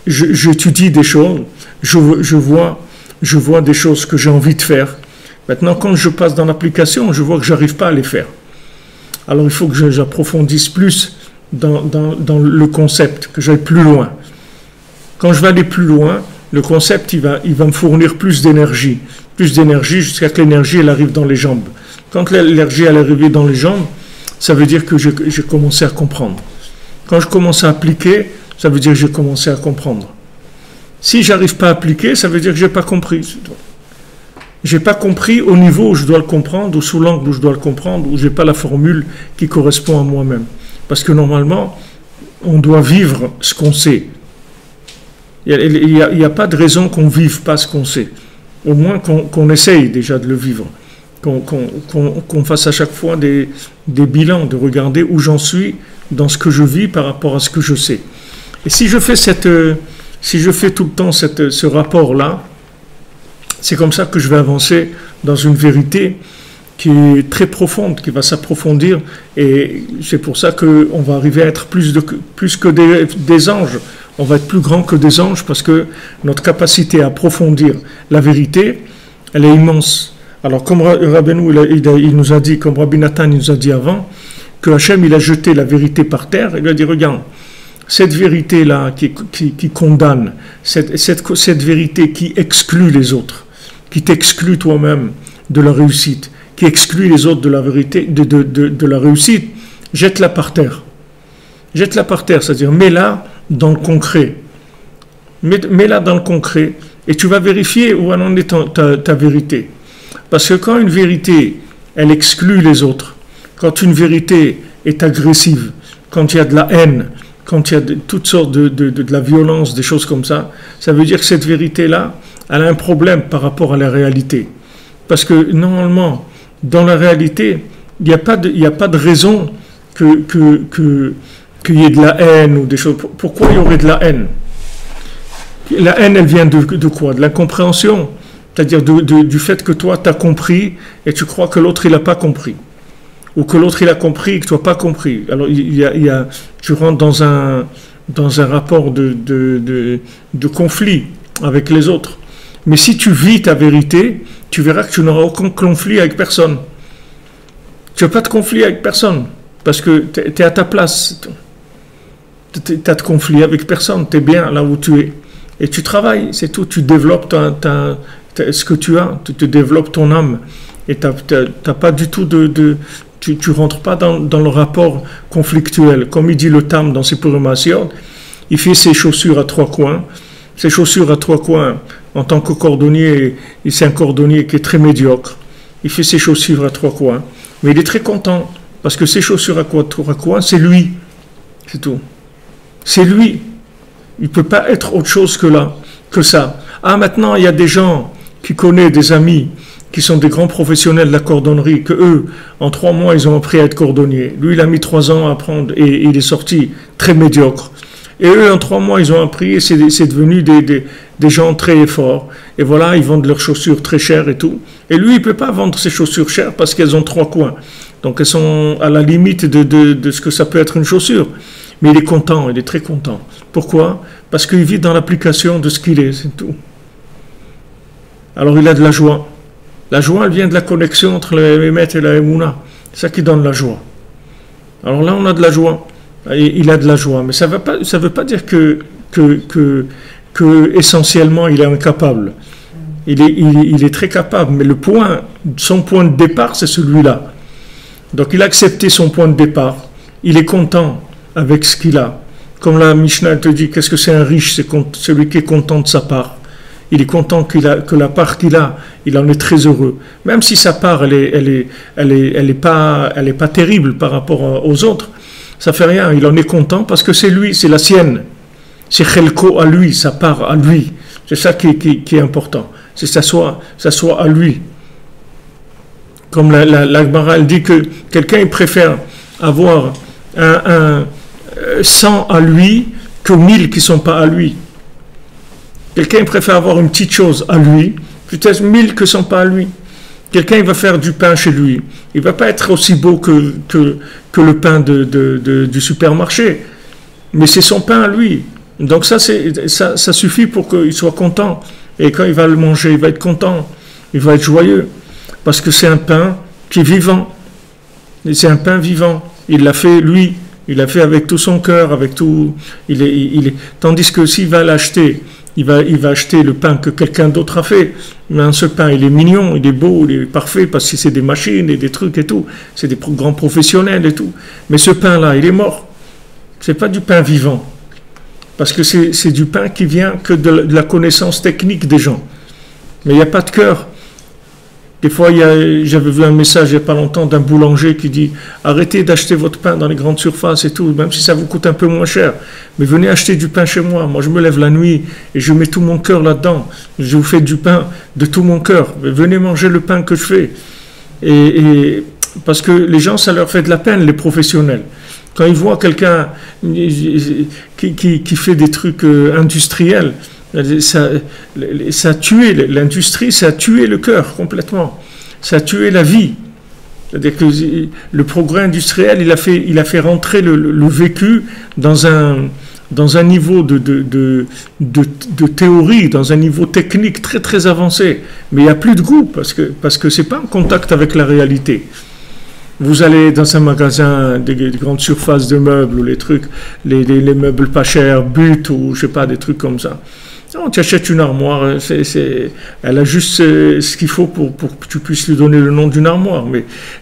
j'étudie des choses, je vois des choses que j'ai envie de faire. Maintenant, quand je passe dans l'application, je vois que je n'arrive pas à les faire. Alors, il faut que j'approfondisse plus dans le concept, que j'aille plus loin. Quand je vais aller plus loin, le concept, il va me fournir plus d'énergie jusqu'à que l'énergie, elle arrive dans les jambes. Quand l'énergie, elle est arrivée dans les jambes, ça veut dire que j'ai commencé à comprendre. Quand je commence à appliquer, ça veut dire que j'ai commencé à comprendre. Si j'arrive pas à appliquer, ça veut dire que j'ai pas compris. J'ai pas compris au niveau où je dois le comprendre, ou sous l'angle où je dois le comprendre, où j'ai pas la formule qui correspond à moi-même. Parce que normalement, on doit vivre ce qu'on sait. Il n'y a pas de raison qu'on ne vive pas ce qu'on sait. Au moins qu'on essaye déjà de le vivre. Qu'on fasse à chaque fois des bilans, de regarder où j'en suis dans ce que je vis par rapport à ce que je sais. Et si je fais tout le temps ce rapport-là, c'est comme ça que je vais avancer dans une vérité qui est très profonde, qui va s'approfondir, et c'est pour ça qu'on va arriver à être plus que des anges. On va être plus grand que des anges parce que notre capacité à approfondir la vérité, elle est immense. Alors comme Rabbeinu, il nous a dit, comme Rabbi Nathan nous a dit avant, que Hachem, il a jeté la vérité par terre, il lui a dit, regarde, cette vérité-là qui condamne, cette vérité qui exclut les autres, qui t'exclut toi-même de la réussite, qui exclut les autres de la vérité, de la réussite, jette-la par terre. Jette-la par terre, c'est-à-dire mets-la dans le concret. Mets-la dans le concret et tu vas vérifier où en est ta vérité. Parce que quand une vérité, elle exclut les autres, quand une vérité est agressive, quand il y a de la haine, quand il y a toutes sortes de la violence, des choses comme ça, ça veut dire que cette vérité-là, elle a un problème par rapport à la réalité. Parce que normalement, dans la réalité, il n'y a pas de raison qu'il y ait de la haine ou des choses. Pourquoi il y aurait de la haine? La haine, elle vient de quoi? De l'incompréhension. C'est-à-dire du fait que toi, tu as compris et tu crois que l'autre, il n'a pas compris. Ou que l'autre, il a compris et que tu n'as pas compris. Alors, tu rentres dans un rapport de conflit avec les autres. Mais si tu vis ta vérité, tu verras que tu n'auras aucun conflit avec personne. Tu n'as pas de conflit avec personne. Parce que tu es à ta place. Tu n'as de conflit avec personne. Tu es bien là où tu es. Et tu travailles, c'est tout. Tu développes ce que tu as. Tu développes ton âme. Et tu n'as pas du tout tu ne rentres pas dans le rapport conflictuel. Comme il dit le Tam dans ses Purim Hasiot, il fait ses chaussures à trois coins. Ses chaussures à trois coins, en tant que cordonnier, c'est un cordonnier qui est très médiocre. Il fait ses chaussures à trois coins. Mais il est très content, parce que ses chaussures à trois coins, c'est lui. C'est tout. C'est lui. Il ne peut pas être autre chose que ça. Ah, maintenant, il y a des gens qui connaissent, des amis, qui sont des grands professionnels de la cordonnerie, que eux, en 3 mois, ils ont appris à être cordonniers. Lui, il a mis 3 ans à apprendre et il est sorti très médiocre. Et eux, en 3 mois, ils ont appris et c'est devenu des gens très forts. Et voilà, ils vendent leurs chaussures très chères et tout. Et lui, il ne peut pas vendre ses chaussures chères parce qu'elles ont 3 coins. Donc, elles sont à la limite de ce que ça peut être une chaussure. Mais il est content, il est très content. Pourquoi? Parce qu'il vit dans l'application de ce qu'il est, c'est tout. Alors, il a de la joie. La joie, elle vient de la connexion entre le Emet et la Emouna. C'est ça qui donne la joie. Alors là, on a de la joie. Il a de la joie, mais ça ne veut pas dire que essentiellement il est incapable. Il est très capable, mais son point de départ, c'est celui-là. Donc il a accepté son point de départ. Il est content avec ce qu'il a. Comme la Mishnah te dit, qu'est-ce que c'est un riche? C'est celui qui est content de sa part. Il est content que la part qu'il a, il en est très heureux. Même si sa part, elle est pas terrible par rapport aux autres. Ça fait rien, il en est content parce que c'est lui, c'est la sienne. C'est Chelko à lui, sa part à lui. C'est ça qui est important. C'est que ça soit à lui. Comme la Gemara, elle dit que quelqu'un il préfère avoir un 100 à lui que 1000 qui ne sont pas à lui. Quelqu'un il préfère avoir une petite chose à lui, peut-être 1000 qui ne sont pas à lui. Quelqu'un il va faire du pain chez lui. Il ne va pas être aussi beau que le pain du supermarché. Mais c'est son pain à lui. Donc ça suffit pour qu'il soit content. Et quand il va le manger, il va être content. Il va être joyeux. Parce que c'est un pain qui est vivant. Et c'est un pain vivant. Il l'a fait lui. Il l'a fait avec tout son cœur, avec tout. Tandis que s'il va l'acheter, il va acheter le pain que quelqu'un d'autre a fait. Mais ce pain, il est mignon, il est beau, il est parfait parce que c'est des machines et des trucs et tout. C'est des grands professionnels et tout. Mais ce pain-là, il est mort. C'est pas du pain vivant. Parce que c'est du pain qui vient que de la connaissance technique des gens. Mais il n'y a pas de cœur. Des fois, j'avais vu un message il n'y a pas longtemps d'un boulanger qui dit « Arrêtez d'acheter votre pain dans les grandes surfaces et tout, même si ça vous coûte un peu moins cher. Mais venez acheter du pain chez moi. Moi, je me lève la nuit et je mets tout mon cœur là-dedans. Je vous fais du pain de tout mon cœur. Venez manger le pain que je fais. » Et parce que les gens, ça leur fait de la peine, les professionnels. Quand ils voient quelqu'un qui fait des trucs industriels, ça a tué l'industrie, ça a tué le cœur complètement, ça a tué la vie. C'est-à-dire que le progrès industriel, il a fait rentrer le vécu dans un niveau de théorie, dans un niveau technique très très avancé. Mais il n'y a plus de goût parce que c'est pas en contact avec la réalité. Vous allez dans un magasin, des grandes surfaces de meubles ou les trucs, les meubles pas chers, But ou je sais pas, des trucs comme ça. Non, tu achètes une armoire, elle a juste ce qu'il faut pour que tu puisses lui donner le nom d'une armoire,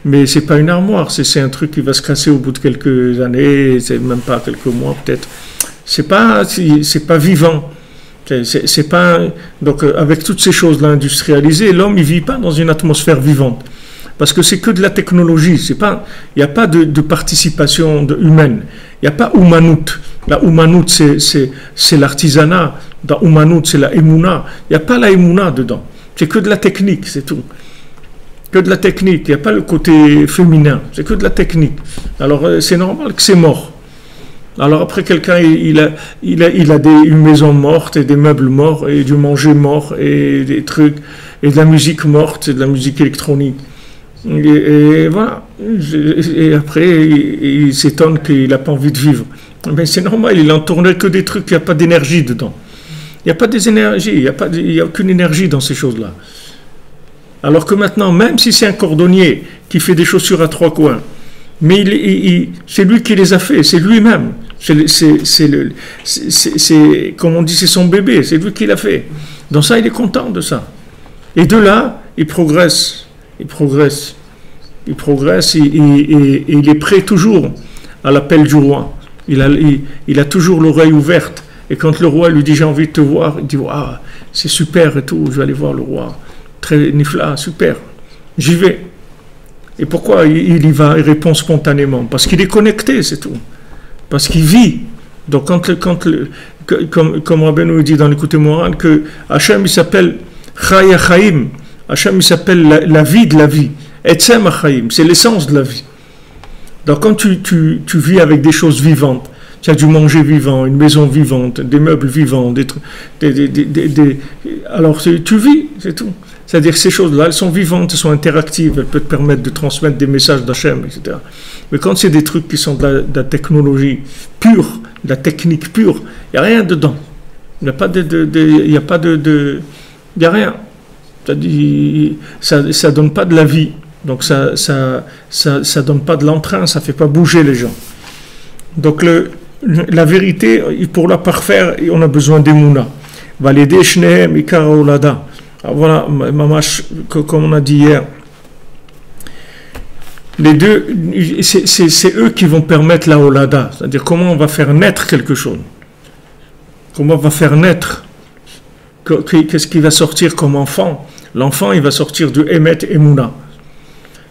mais c'est pas une armoire, c'est un truc qui va se casser au bout de quelques années, c'est même pas quelques mois peut-être. C'est pas vivant. C'est pas donc avec toutes ces choses-là industrialisées, l'homme il vit pas dans une atmosphère vivante. Parce que c'est que de la technologie, il n'y a pas de participation humaine, il n'y a pas Oumanut. La Oumanut, c'est l'artisanat, dans Oumanut, c'est la Emouna, il n'y a pas la Emouna dedans, c'est que de la technique, c'est tout. Que de la technique, il n'y a pas le côté féminin, c'est que de la technique. Alors c'est normal que c'est mort. Alors après quelqu'un, il a une maison morte et des meubles morts et du manger mort et des trucs, et de la musique morte et de la musique électronique. Et voilà. Et après, il s'étonne qu'il n'a pas envie de vivre. Mais c'est normal, il n'en tournerait que des trucs, il n'y a pas d'énergie dedans. Il n'y a pas des énergies, il n'y a aucune énergie dans ces choses-là. Alors que maintenant, même si c'est un cordonnier qui fait des chaussures à 3 coins, mais c'est lui qui les a fait, c'est lui-même. Comme on dit, c'est son bébé, c'est lui qui l'a fait. Donc ça, il est content de ça. Et de là, il progresse. Il progresse et il est prêt toujours à l'appel du roi. il a toujours l'oreille ouverte. Et quand le roi lui dit j'ai envie de te voir, il dit waouh, c'est super et tout, je vais aller voir le roi. Très nifla, super, j'y vais. Et pourquoi il y va, il répond spontanément? Parce qu'il est connecté, c'est tout. Parce qu'il vit. Donc comme Rabbeinu nous dit dans l'Écoute Moral, que Hachem il s'appelle Chaya Chaim, Hachem il s'appelle la vie de la vie. Etzem Chaim, c'est l'essence de la vie. Donc quand tu vis avec des choses vivantes, tu as du manger vivant, une maison vivante, des meubles vivants, alors tu vis, c'est tout. C'est-à-dire que ces choses-là, elles sont vivantes, elles sont interactives, elles peuvent te permettre de transmettre des messages d'Hachem, etc. Mais quand c'est des trucs qui sont de la technologie pure, de la technique pure, il n'y a rien dedans. Il n'y a pas il n'y a rien. C'est-à-dire, ça donne pas de la vie. Donc ça donne pas de l'entrain, ça fait pas bouger les gens. Donc la vérité, pour la parfaire, on a besoin d'Emouna. Validé Shnehem Ikara Olada. Voilà, mamash, comme on a dit hier, les deux, c'est eux qui vont permettre la Olada, c'est-à-dire comment on va faire naître quelque chose. Comment on va faire naître, qu'est-ce qui va sortir comme enfant. L'enfant, il va sortir de Emet Emouna.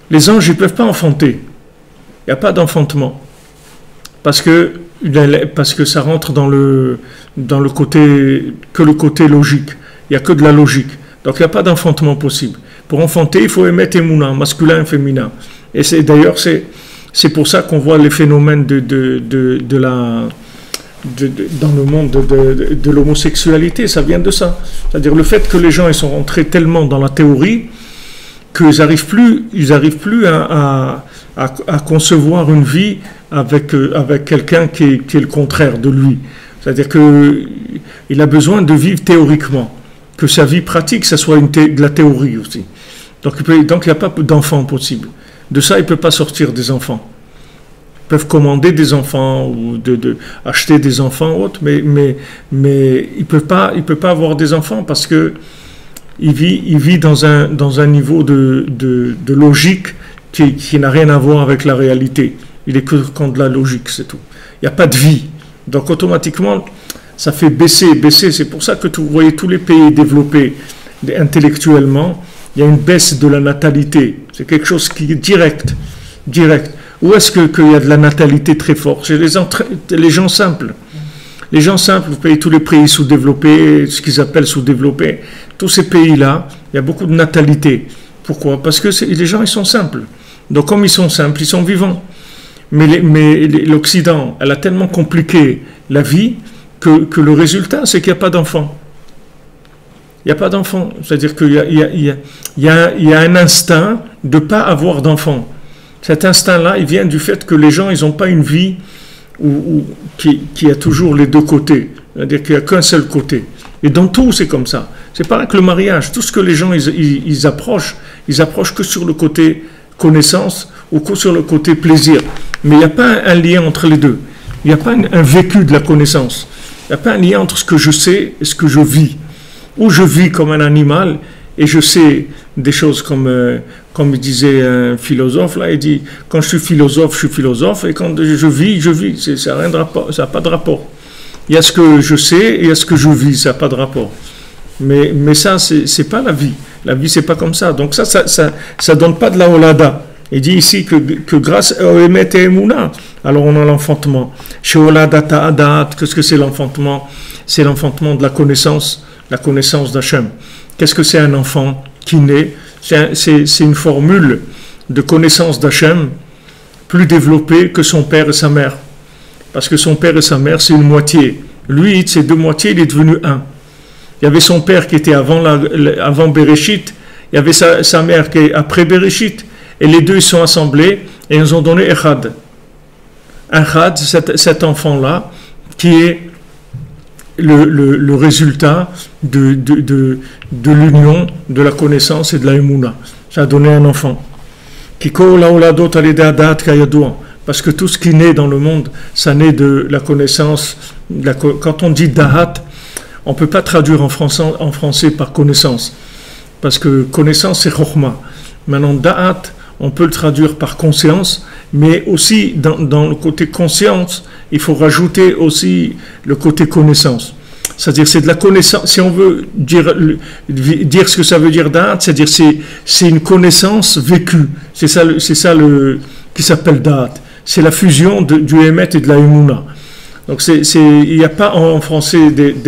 Les anges, ils ne peuvent pas enfanter. Il n'y a pas d'enfantement. Parce que ça rentre dans le côté, que le côté logique. Il n'y a que de la logique. Donc il n'y a pas d'enfantement possible. Pour enfanter, il faut émettre Emouna, masculin et féminin. Et d'ailleurs, c'est pour ça qu'on voit les phénomènes dans le monde de l'homosexualité. Ça vient de ça. C'est-à-dire le fait que les gens ils sont rentrés tellement dans la théorie qu'ils n'arrivent plus à concevoir une vie avec quelqu'un qui est le contraire de lui. C'est-à-dire qu'il a besoin de vivre théoriquement, que sa vie pratique, ça soit de la théorie aussi. Donc il n'y a pas d'enfants possible. De ça, il ne peut pas sortir des enfants. Ils peuvent commander des enfants ou acheter des enfants autres, mais il peut pas avoir des enfants parce que il vit dans un niveau de logique qui n'a rien à voir avec la réalité. Il est que quand de la logique, c'est tout. Il n'y a pas de vie. Donc automatiquement, ça fait baisser. C'est pour ça que vous voyez tous les pays développés intellectuellement, il y a une baisse de la natalité. C'est quelque chose qui est direct. Où est-ce qu'il y a de la natalité très forte? Chez les gens simples. Les gens simples, vous payez tous les pays sous-développés, ce qu'ils appellent sous-développés. Tous ces pays-là, il y a beaucoup de natalité. Pourquoi? Parce que les gens, ils sont simples. Donc comme ils sont simples, ils sont vivants. Mais l'Occident, elle a tellement compliqué la vie que le résultat, c'est qu'il n'y a pas d'enfants. Il n'y a pas d'enfants. C'est-à-dire qu'il y a un instinct de ne pas avoir d'enfants. Cet instinct-là, il vient du fait que les gens, ils n'ont pas une vie qui a toujours les deux côtés. C'est-à-dire qu'il n'y a qu'un seul côté. Et dans tout, c'est comme ça. C'est pareil que le mariage. Tout ce que les gens, ils approchent que sur le côté connaissance ou que sur le côté plaisir. Mais il n'y a pas un lien entre les deux. Il n'y a pas un vécu de la connaissance. Il n'y a pas un lien entre ce que je sais et ce que je vis. Ou je vis comme un animal et je sais des choses comme il disait un philosophe, là, il dit, quand je suis philosophe, et quand je vis, ça n'a pas de rapport. Il y a ce que je sais et il y a ce que je vis, ça n'a pas de rapport. Mais ça, c'est pas la vie. La vie, c'est pas comme ça. Donc ça donne pas de la holada. Il dit ici que grâce à Emet et Emouna, alors on a l'enfantement. Chez Holada Ta'adat, qu'est-ce que c'est l'enfantement? C'est l'enfantement de la connaissance d'Hachem. Qu'est-ce que c'est un enfant qui naît? C'est une formule de connaissance d'Hachem plus développée que son père et sa mère. Parce que son père et sa mère, c'est une moitié. Lui, ces deux moitiés, il est devenu un. Il y avait son père qui était avant Bereshit, il y avait sa mère qui est après Bereshit, et les deux ils sont assemblés et ils ont donné Echad. Echad, cet enfant-là, qui est le résultat de l'union, de la connaissance et de la Emouna. Ça a donné un enfant. Parce que tout ce qui naît dans le monde, ça naît de la connaissance. Quand on dit Dahat, on ne peut pas traduire en français par connaissance. Parce que connaissance, c'est Chokhmah. Maintenant, Da'at, on peut le traduire par conscience, mais aussi dans le côté conscience, il faut rajouter aussi le côté connaissance. C'est-à-dire c'est de la connaissance, si on veut dire ce que ça veut dire da'at, c'est-à-dire c'est une connaissance vécue. C'est ça qui s'appelle da'at. C'est la fusion du émet et de la émouna. Donc il n'y a pas en français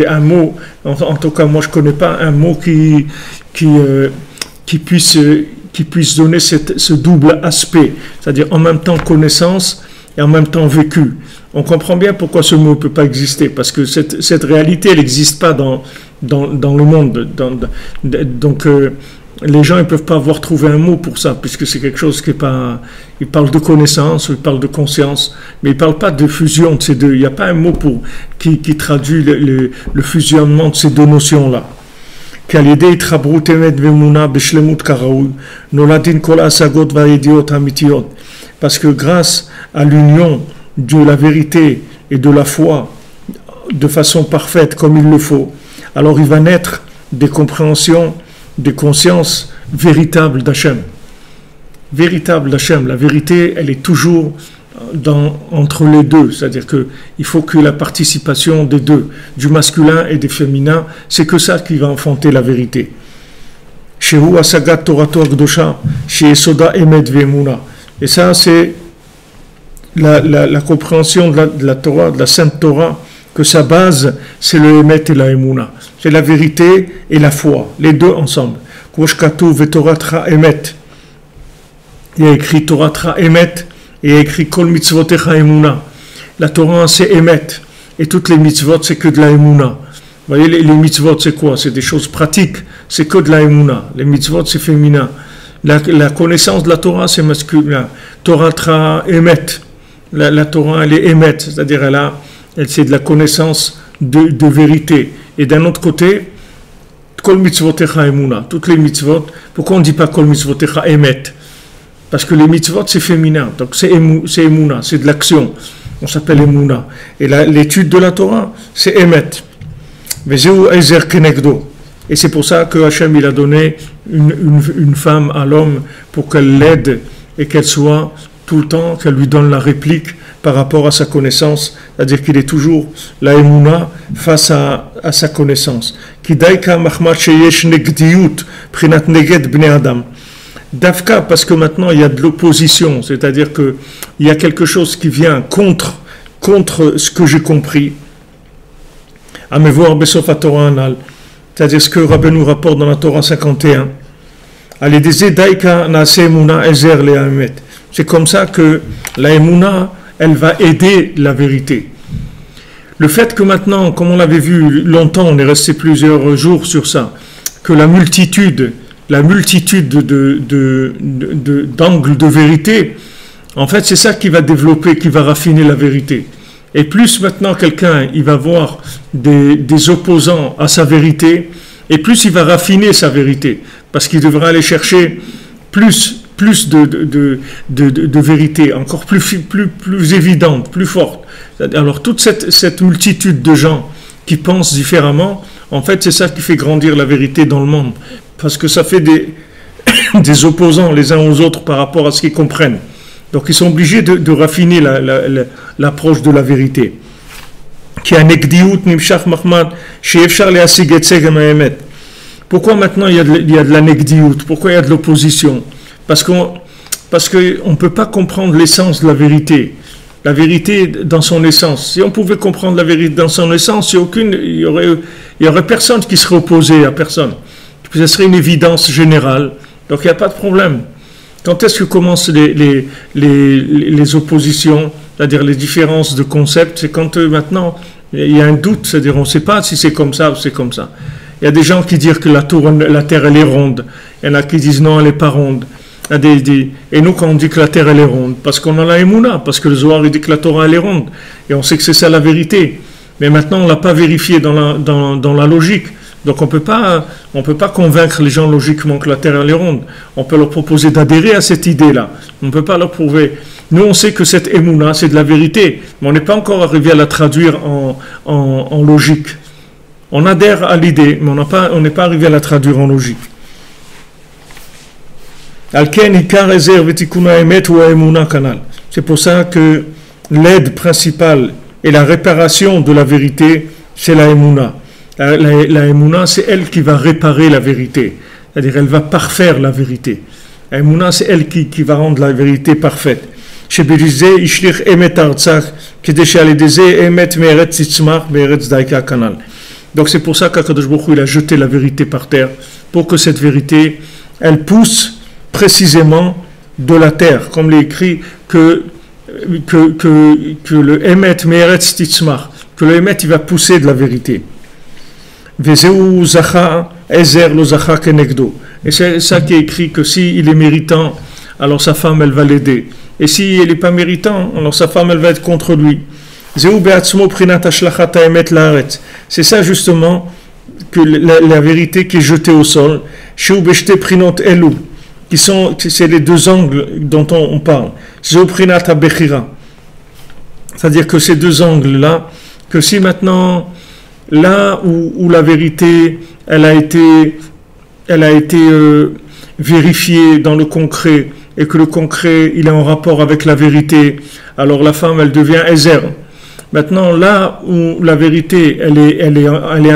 un mot, en tout cas moi je ne connais pas un mot qui puisse donner ce double aspect, c'est-à-dire en même temps connaissance et en même temps vécu. On comprend bien pourquoi ce mot ne peut pas exister, parce que cette réalité, elle n'existe pas dans le monde. Donc les gens ne peuvent pas avoir trouvé un mot pour ça, puisque c'est quelque chose qui n'est pas... Ils parlent de connaissance, ils parlent de conscience, mais ils ne parlent pas de fusion de ces deux. Il n'y a pas un mot qui traduit le fusionnement de ces deux notions-là. Parce que grâce à l'union de la vérité et de la foi de façon parfaite comme il le faut, alors il va naître des compréhensions, des consciences véritables d'Hachem. Véritable d'Hachem. La vérité, elle est toujours entre les deux, c'est-à-dire qu'il faut que la participation des deux, du masculin et des féminins, c'est que ça qui va enfanter la vérité. Shehu asagat Torato Akdosha, Sheyesoda Emet Ve'emuna. Et ça, c'est la compréhension de la Torah, de la Sainte Torah, que sa base, c'est le Emet et la Emuna. C'est la vérité et la foi, les deux ensemble. Koshkatu Vetoratra Emet. Il y a écrit Toratra Emet et il y a écrit Kol Mitzvotecha Emuna. La Torah, c'est Emet. Et toutes les mitzvot, c'est que de la Emuna. Vous voyez, les mitzvot, c'est quoi? C'est des choses pratiques. C'est que de la Emuna. Les mitzvot, c'est féminin. La connaissance de la Torah, c'est masculin. Toratra Emet. La Torah, elle est Emet. C'est-à-dire, c'est de la connaissance de vérité. Et d'un autre côté, Kol Mitzvotecha Emuna. Toutes les mitzvot. Pourquoi on ne dit pas Kol Mitzvotecha Emet? Parce que les mitzvot, c'est féminin. Donc, c'est Emuna. C'est de l'action. On s'appelle Emuna. Et l'étude de la Torah, c'est Emet. Et c'est pour ça que Hachem il a donné une femme à l'homme pour qu'elle l'aide et qu'elle soit tout le temps, qu'elle lui donne la réplique par rapport à sa connaissance, c'est-à-dire qu'il est toujours la Emuna face à sa connaissance. Dafka, parce que maintenant il y a de l'opposition, c'est-à-dire qu'il y a quelque chose qui vient contre ce que j'ai compris. C'est-à-dire ce que Rabbi nous rapporte dans la Torah 51. C'est comme ça que la Emuna, elle va aider la vérité. Le fait que maintenant, comme on l'avait vu longtemps, on est resté plusieurs jours sur ça, que la multitude d'angles de vérité, en fait, c'est ça qui va développer, qui va raffiner la vérité. Et plus maintenant quelqu'un, il va voir des opposants à sa vérité, et plus il va raffiner sa vérité, parce qu'il devra aller chercher plus de vérité, encore plus évidente, plus forte. Alors toute cette multitude de gens qui pensent différemment, en fait, c'est ça qui fait grandir la vérité dans le monde, parce que ça fait des opposants les uns aux autres par rapport à ce qu'ils comprennent. Donc ils sont obligés de raffiner l'approche de la vérité. Pourquoi maintenant il y a de la negdiout? Pourquoi il y a de l'opposition? Parce qu'on ne peut pas comprendre l'essence de la vérité. La vérité dans son essence. Si on pouvait comprendre la vérité dans son essence, il y aurait personne qui serait opposé à personne. Ce serait une évidence générale. Donc il n'y a pas de problème. Quand est-ce que commencent les oppositions, c'est-à-dire les différences de concepts? C'est quand maintenant il y a un doute, c'est-à-dire on ne sait pas si c'est comme ça ou c'est comme ça. Il y a des gens qui disent que la Terre elle est ronde, il y en a qui disent non, elle n'est pas ronde. Et nous quand on dit que la Terre elle est ronde, parce qu'on a la Emouna, parce que le Zohar il dit que la Torah elle est ronde, et on sait que c'est ça la vérité. Mais maintenant on ne l'a pas vérifié dans la logique. Donc on peut pas convaincre les gens logiquement que la Terre elle est ronde. On peut leur proposer d'adhérer à cette idée-là. On ne peut pas leur prouver. Nous on sait que cette Emouna c'est de la vérité, mais on n'est pas encore arrivé à la traduire en logique. On adhère à l'idée, mais on n'est pas arrivé à la traduire en logique. C'est pour ça que l'aide principale et la réparation de la vérité, c'est la Emouna. La Emouna, c'est elle qui va réparer la vérité. C'est-à-dire, elle va parfaire la vérité. La Emouna, c'est elle qui va rendre la vérité parfaite. Donc c'est pour ça qu'Akadosh Baruch Hu, il a jeté la vérité par terre, pour que cette vérité, elle pousse précisément de la terre, comme il est écrit que le Emet Meretz Titzmach, que le Emet il va pousser de la vérité. Vezeu Zacha Ezer lo Zacha Kenegdo. Et c'est ça qui est écrit que s'il est méritant, alors sa femme elle va l'aider. Et s'il n'est pas méritant, alors sa femme elle va être contre lui. Zeu Beatzmo Prinat Ashlachat Emet Laaretz. C'est ça justement que la vérité qui est jetée au sol. Sheu Beshte Prinot Elu. C'est les deux angles dont on parle. Zoprinata Bechira. C'est-à-dire que ces deux angles-là, que si maintenant, là où la vérité, elle a été vérifiée dans le concret, et que le concret, il est en rapport avec la vérité, alors la femme, elle devient Ezer. Maintenant, là où la vérité, elle est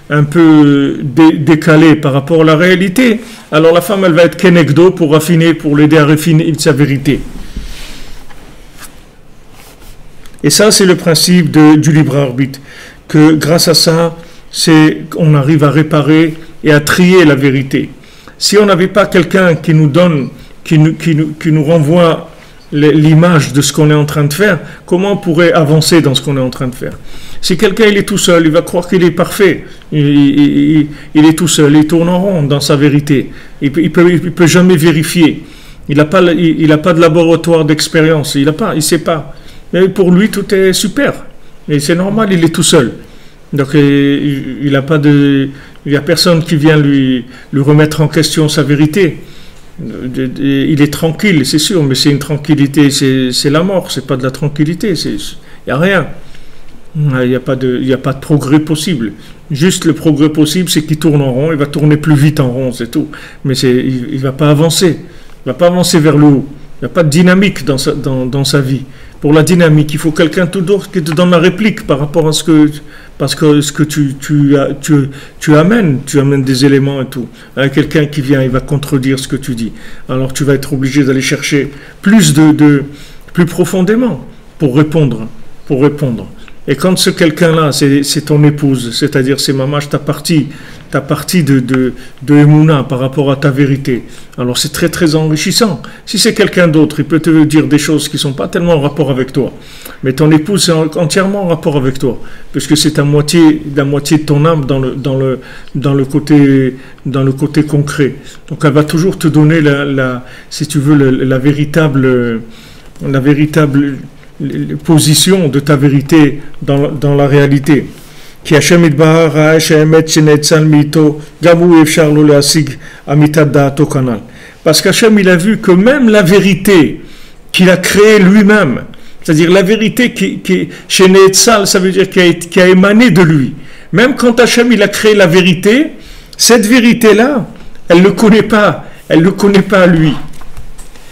un peu décalée par rapport à la réalité, alors la femme, elle va être Kenegdo pour l'aider à raffiner sa vérité. Et ça, c'est le principe du libre arbitre, que grâce à ça, on arrive à réparer et à trier la vérité. Si on n'avait pas quelqu'un qui nous donne, qui nous renvoie l'image de ce qu'on est en train de faire, comment on pourrait avancer dans ce qu'on est en train de faire? Si quelqu'un il est tout seul, il va croire qu'il est parfait, il est tout seul, il tourne en rond dans sa vérité, il peut jamais vérifier, il n'a pas de laboratoire d'expérience, il sait pas, mais pour lui tout est super, et c'est normal, il est tout seul, donc il n'y a personne qui vient lui remettre en question sa vérité. Il est tranquille, c'est sûr, mais c'est une tranquillité, c'est la mort, c'est pas de la tranquillité, il n'y a rien. Il n'y a pas de progrès possible. Juste le progrès possible, c'est qu'il tourne en rond, il va tourner plus vite en rond, c'est tout. Mais il ne va pas avancer. Il ne va pas avancer vers le haut. Il n'y a pas de dynamique dans sa vie. Pour la dynamique, il faut quelqu'un tout d'autre qui te donne la réplique par rapport à ce que tu amènes. Tu amènes des éléments et tout. Quelqu'un qui vient, il va contredire ce que tu dis. Alors tu vas être obligé d'aller chercher plus profondément pour répondre. Et quand ce quelqu'un-là, c'est ton épouse, c'est-à-dire c'est mamash, ta partie de Emouna par rapport à ta vérité, alors c'est très très enrichissant. Si c'est quelqu'un d'autre, il peut te dire des choses qui ne sont pas tellement en rapport avec toi, mais ton épouse c'est entièrement en rapport avec toi, puisque c'est la moitié de ton âme dans le côté concret. Donc elle va toujours te donner si tu veux la véritable position de ta vérité dans la réalité. Parce qu'Hachem il a vu que même la vérité qu'il a créée lui-même, c'est-à-dire la vérité qui chez Netzal, ça veut dire qui a émané de lui, même quand Hachem il a créé la vérité, cette vérité-là, elle ne le connaît pas lui,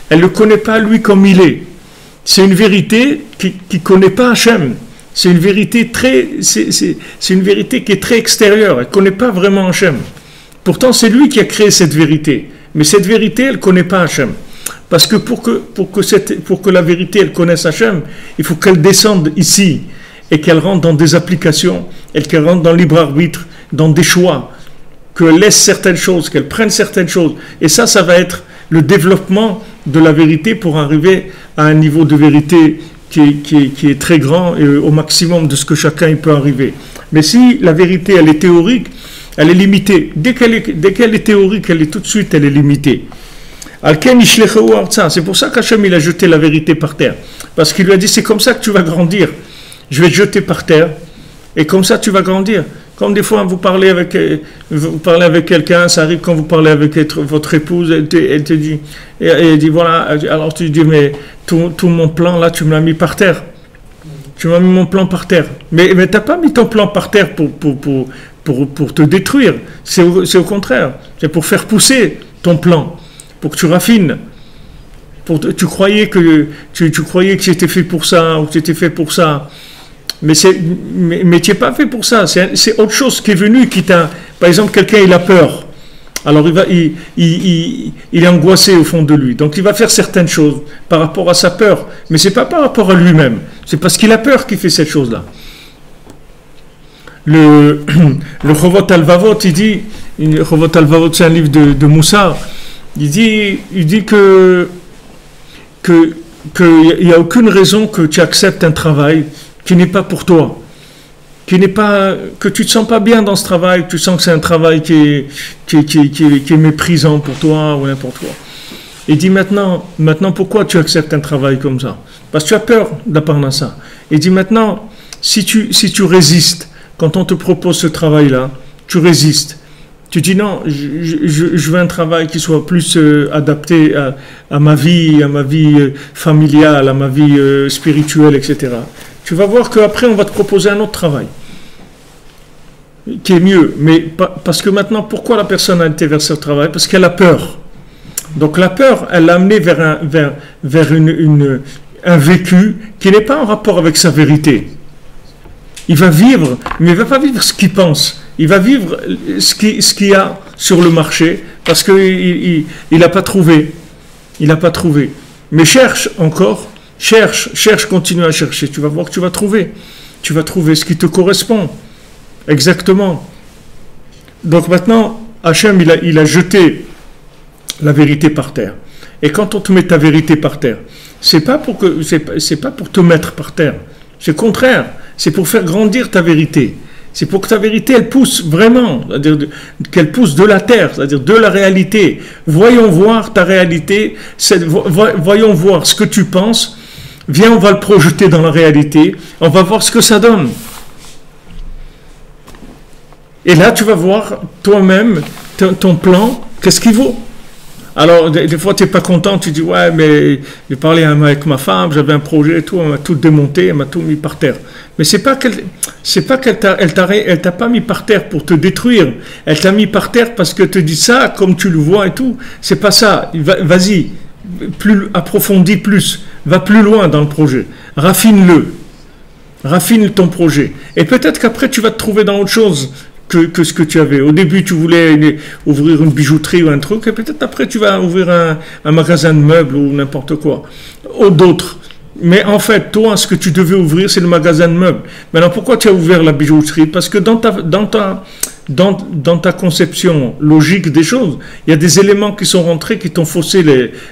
elle ne le connaît pas lui comme il est. C'est une vérité qui ne connaît pas Hachem. C'est une vérité c'est une vérité qui est très extérieure. Elle ne connaît pas vraiment Hachem. Pourtant, c'est lui qui a créé cette vérité. Mais cette vérité, elle ne connaît pas Hachem. Parce que pour que la vérité, elle connaisse Hachem, il faut qu'elle descende ici et qu'elle rentre dans des applications, et qu'elle rentre dans le libre arbitre, dans des choix, qu'elle laisse certaines choses, qu'elle prenne certaines choses. Et ça va être le développement de la vérité pour arriver à un niveau de vérité qui est très grand et au maximum de ce que chacun il peut arriver. Mais si la vérité elle est théorique, elle est limitée. Dès qu'elle est théorique, tout de suite elle est limitée. C'est pour ça qu'Hachem il a jeté la vérité par terre. Parce qu'il lui a dit c'est comme ça que tu vas grandir. Je vais te jeter par terre et comme ça tu vas grandir. Comme des fois vous parlez avec quelqu'un, ça arrive quand vous parlez avec votre épouse, elle te dit, et elle dit voilà, alors tu dis mais tout mon plan là tu me l'as mis par terre. Tu m'as mis mon plan par terre. Mais tu n'as pas mis ton plan par terre pour te détruire. C'est au contraire. C'est pour faire pousser ton plan. pour que tu raffines. Tu croyais que j'étais fait pour ça, ou que j'étais fait pour ça. Mais tu n'es pas fait pour ça. C'est autre chose qui est venu, qui t'a... Par exemple, quelqu'un, il a peur. Alors, il est angoissé au fond de lui. Donc, il va faire certaines choses par rapport à sa peur. Mais ce n'est pas par rapport à lui-même. C'est parce qu'il a peur qu'il fait cette chose-là. Le Chovot Halvavot, il dit... Chovot Halvavot, c'est un livre de Moussa. Il dit que il n'y a aucune raison que tu acceptes un travail qui n'est pas pour toi, que tu ne te sens pas bien dans ce travail, que tu sens que c'est un travail qui est méprisant pour toi ou n'importe quoi. Il dit maintenant pourquoi tu acceptes un travail comme ça? Parce que tu as peur de la part de ça. Il dit maintenant, si tu résistes, quand on te propose ce travail-là, tu résistes. Tu dis non, je veux un travail qui soit plus adapté à ma vie familiale, à ma vie spirituelle, etc. Tu vas voir qu'après, on va te proposer un autre travail qui est mieux. Mais parce que maintenant, pourquoi la personne a été vers ce travail? Parce qu'elle a peur. Donc la peur, elle l'a amené vers un vécu qui n'est pas en rapport avec sa vérité. Il va vivre, mais il ne va pas vivre ce qu'il pense. Il va vivre ce qu'il y a sur le marché parce qu'il n'a pas trouvé. Il n'a pas trouvé. Mais cherche encore, cherche, continue à chercher. Tu vas voir que tu vas trouver. Tu vas trouver ce qui te correspond. Exactement. Donc maintenant, Hachem, il a jeté la vérité par terre. Et quand on te met ta vérité par terre, c'est pas pour te mettre par terre. C'est le contraire. C'est pour faire grandir ta vérité. C'est pour que ta vérité, elle pousse vraiment, c'est-à-dire qu'elle pousse de la terre, c'est-à-dire de la réalité. Voyons voir ta réalité, voyons voir ce que tu penses. Viens, on va le projeter dans la réalité. On va voir ce que ça donne. Et là, tu vas voir toi-même ton plan, qu'est-ce qu'il vaut. Alors, des fois, tu n'es pas content, tu dis, ouais, mais j'ai parlé avec ma femme, j'avais un projet et tout, elle m'a tout démonté, elle m'a tout mis par terre. Mais c'est pas qu'elle t'a pas mis par terre pour te détruire, elle t'a mis par terre parce que te dit ça, comme tu le vois et tout, c'est pas ça. Vas-y, approfondis plus, va plus loin dans le projet, raffine ton projet. Et peut-être qu'après, tu vas te trouver dans autre chose que ce que tu avais. Au début, tu voulais ouvrir une bijouterie ou un truc, et peut-être après, tu vas ouvrir un magasin de meubles ou n'importe quoi. Ou d'autres. Mais en fait, toi, ce que tu devais ouvrir, c'est le magasin de meubles. Maintenant, pourquoi tu as ouvert la bijouterie? Parce que dans ta conception logique des choses, il y a des éléments qui sont rentrés qui t'ont faussé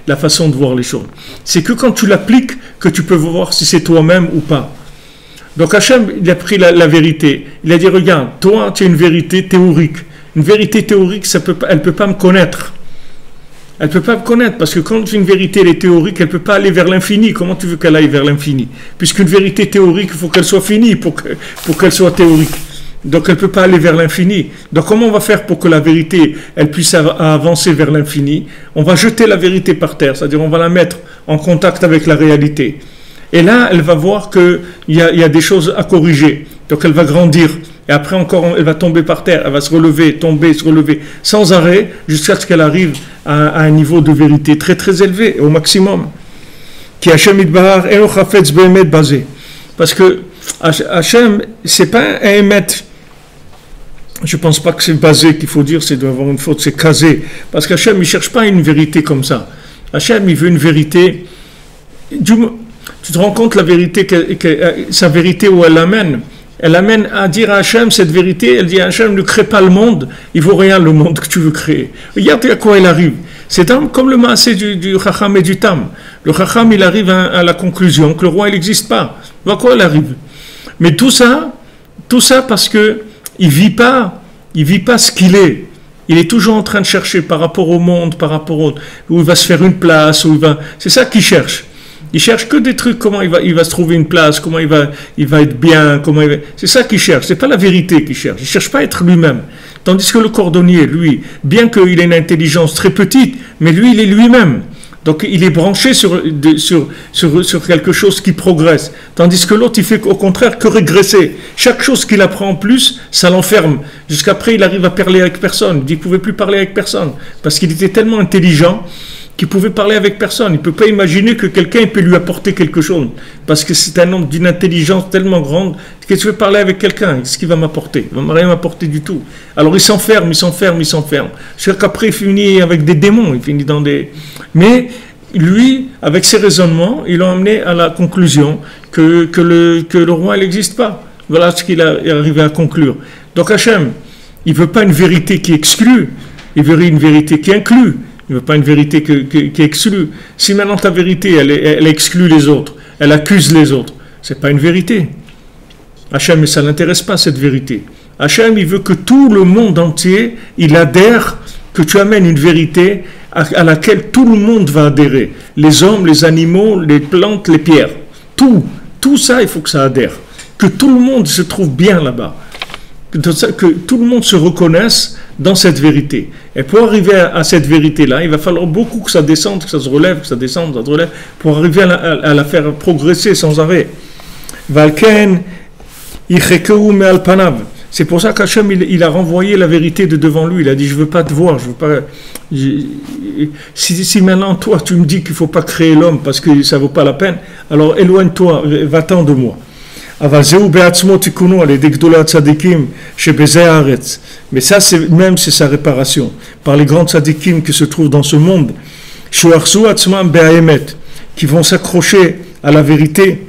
la façon de voir les choses. C'est que quand tu l'appliques, que tu peux voir si c'est toi-même ou pas. Donc Hachem, il a pris la vérité. Il a dit, regarde, toi, tu as une vérité théorique. Une vérité théorique, elle ne peut pas me connaître. Elle ne peut pas me connaître, parce que quand une vérité elle est théorique, elle ne peut pas aller vers l'infini. Comment tu veux qu'elle aille vers l'infini? Puisqu'une vérité théorique, il faut qu'elle soit finie pour qu'elle soit théorique. Donc elle ne peut pas aller vers l'infini. Donc comment on va faire pour que la vérité, elle puisse avancer vers l'infini? On va jeter la vérité par terre, c'est-à-dire on va la mettre en contact avec la réalité. Et là, elle va voir qu'il y a des choses à corriger. Donc elle va grandir. Et après encore, elle va tomber par terre. Elle va se relever, tomber, se relever, sans arrêt, jusqu'à ce qu'elle arrive à un niveau de vérité très très élevé, au maximum. Qui Hachem Yitbarach eno chafetz be'emet basé. Parce que Hachem, c'est pas un émet. Je ne pense pas que c'est basé qu'il faut dire, c'est d'avoir une faute, c'est casé. Parce qu'Hachem, il ne cherche pas une vérité comme ça. Hachem, il veut une vérité... Tu te rends compte la vérité, sa vérité où elle l'amène? Elle amène à dire à Hachem cette vérité. Elle dit à Hachem, ne crée pas le monde, il ne vaut rien le monde que tu veux créer. Regarde à quoi il arrive. C'est comme le maasé du Chacham et du Tam. Le Chacham, il arrive à la conclusion que le roi, il n'existe pas. À quoi il arrive? Mais tout ça parce que il vit pas ce qu'il est. Il est toujours en train de chercher par rapport au monde, où il va se faire une place, c'est ça qu'il cherche. Il cherche que des trucs, comment il va se trouver une place, comment il va être bien, c'est ça qu'il cherche, c'est pas la vérité qu'il cherche. Il cherche pas à être lui-même. Tandis que le cordonnier, lui, bien qu'il ait une intelligence très petite, mais lui, il est lui-même. Donc il est branché sur quelque chose qui progresse. Tandis que l'autre, il fait au contraire que régresser. Chaque chose qu'il apprend en plus, ça l'enferme. Jusqu'après, il arrive à parler avec personne. Il dit qu'il ne pouvait plus parler avec personne. Parce qu'il était tellement intelligent qu'il pouvait parler avec personne. Il ne peut pas imaginer que quelqu'un peut lui apporter quelque chose. Parce que c'est un homme d'une intelligence tellement grande que tu veux parler avec quelqu'un. Qu'est-ce qu'il va m'apporter? Il ne va rien m'apporter du tout. Alors il s'enferme. Jusqu'à qu'après, il finit avec des démons. Il finit dans des... Mais lui, avec ses raisonnements, il l'a amené à la conclusion que le roi n'existe pas. Voilà ce qu'il est arrivé à conclure. Donc Hachem, il ne veut pas une vérité qui exclut, il veut une vérité qui inclut. Il ne veut pas une vérité qui exclut. Si maintenant ta vérité, elle exclut les autres, elle accuse les autres, ce n'est pas une vérité. Hachem, ça ne l'intéresse pas, cette vérité. Hachem, il veut que tout le monde entier, il adhère, que tu amènes une vérité à laquelle tout le monde va adhérer. Les hommes, les animaux, les plantes, les pierres. Tout ça, il faut que ça adhère. Que tout le monde se trouve bien là-bas. Que tout le monde se reconnaisse dans cette vérité. Et pour arriver à cette vérité-là, il va falloir beaucoup que ça descende, que ça se relève, que ça descende, que ça se relève, pour arriver à la faire progresser sans arrêt. Valken, Ichekeu me'al panav. C'est pour ça qu'Hachem, il a renvoyé la vérité de devant lui. Il a dit, je ne veux pas te voir, je veux pas... Si maintenant, toi, tu me dis qu'il ne faut pas créer l'homme parce que ça ne vaut pas la peine, alors éloigne-toi, va-t'en de moi. Mais ça, c'est sa réparation. Par les grands tzadikim qui se trouvent dans ce monde, qui vont s'accrocher à la vérité,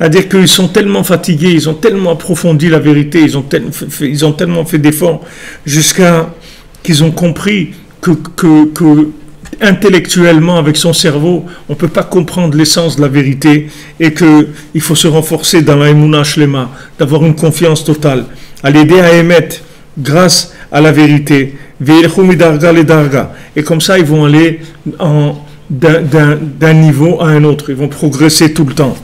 c'est-à-dire qu'ils sont tellement fatigués, ils ont tellement approfondi la vérité, ils ont tellement fait d'efforts jusqu'à qu'ils ont compris que intellectuellement, avec son cerveau, on ne peut pas comprendre l'essence de la vérité et qu'il faut se renforcer dans la Emouna Shlema, d'avoir une confiance totale. À l'aider à émettre grâce à la vérité. Et comme ça, ils vont aller d'un niveau à un autre. Ils vont progresser tout le temps.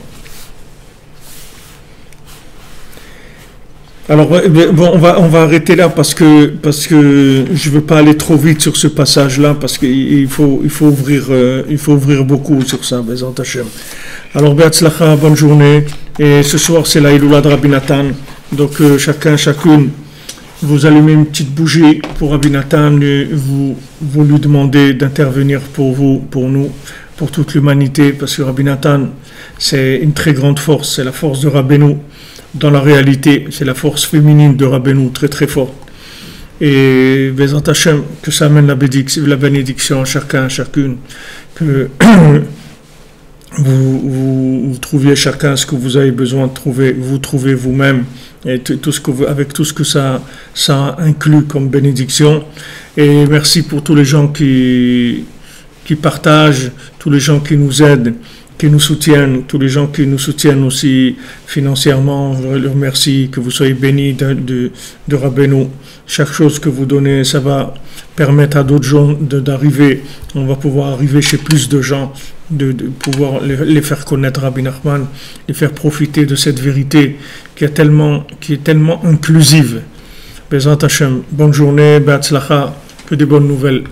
Alors, bon, on va arrêter là parce que je veux pas aller trop vite sur ce passage-là parce qu'il faut ouvrir beaucoup sur ça, Bezrat Hashem. Alors, Be'atzlacha, bonne journée. Et ce soir, c'est la Iloula de Rabbi Nathan. Donc, chacune, vous allumez une petite bougie pour Rabbi Nathan et vous lui demandez d'intervenir pour vous, pour nous, pour toute l'humanité, parce que Rabbi Nathan, c'est une très grande force, c'est la force de Rabbeinu. Dans la réalité, c'est la force féminine de Rabbeinu, très très forte. Et Bezrat Hashem, que ça amène la bénédiction à chacun, à chacune, que vous trouviez chacun ce que vous avez besoin de trouver, vous trouvez vous-même, et avec tout ce que ça inclut comme bénédiction. Et merci pour tous les gens qui partagent, tous les gens qui nous aident, qui nous soutiennent, tous les gens qui nous soutiennent aussi financièrement, je leur remercie, que vous soyez bénis de Rabbeinu. Chaque chose que vous donnez, ça va permettre à d'autres gens d'arriver, on va pouvoir arriver chez plus de gens, de pouvoir les faire connaître Rabbi Nachman, les faire profiter de cette vérité qui est tellement inclusive. Bezrat Hashem, bonne journée, Be'atzlacha, que des bonnes nouvelles.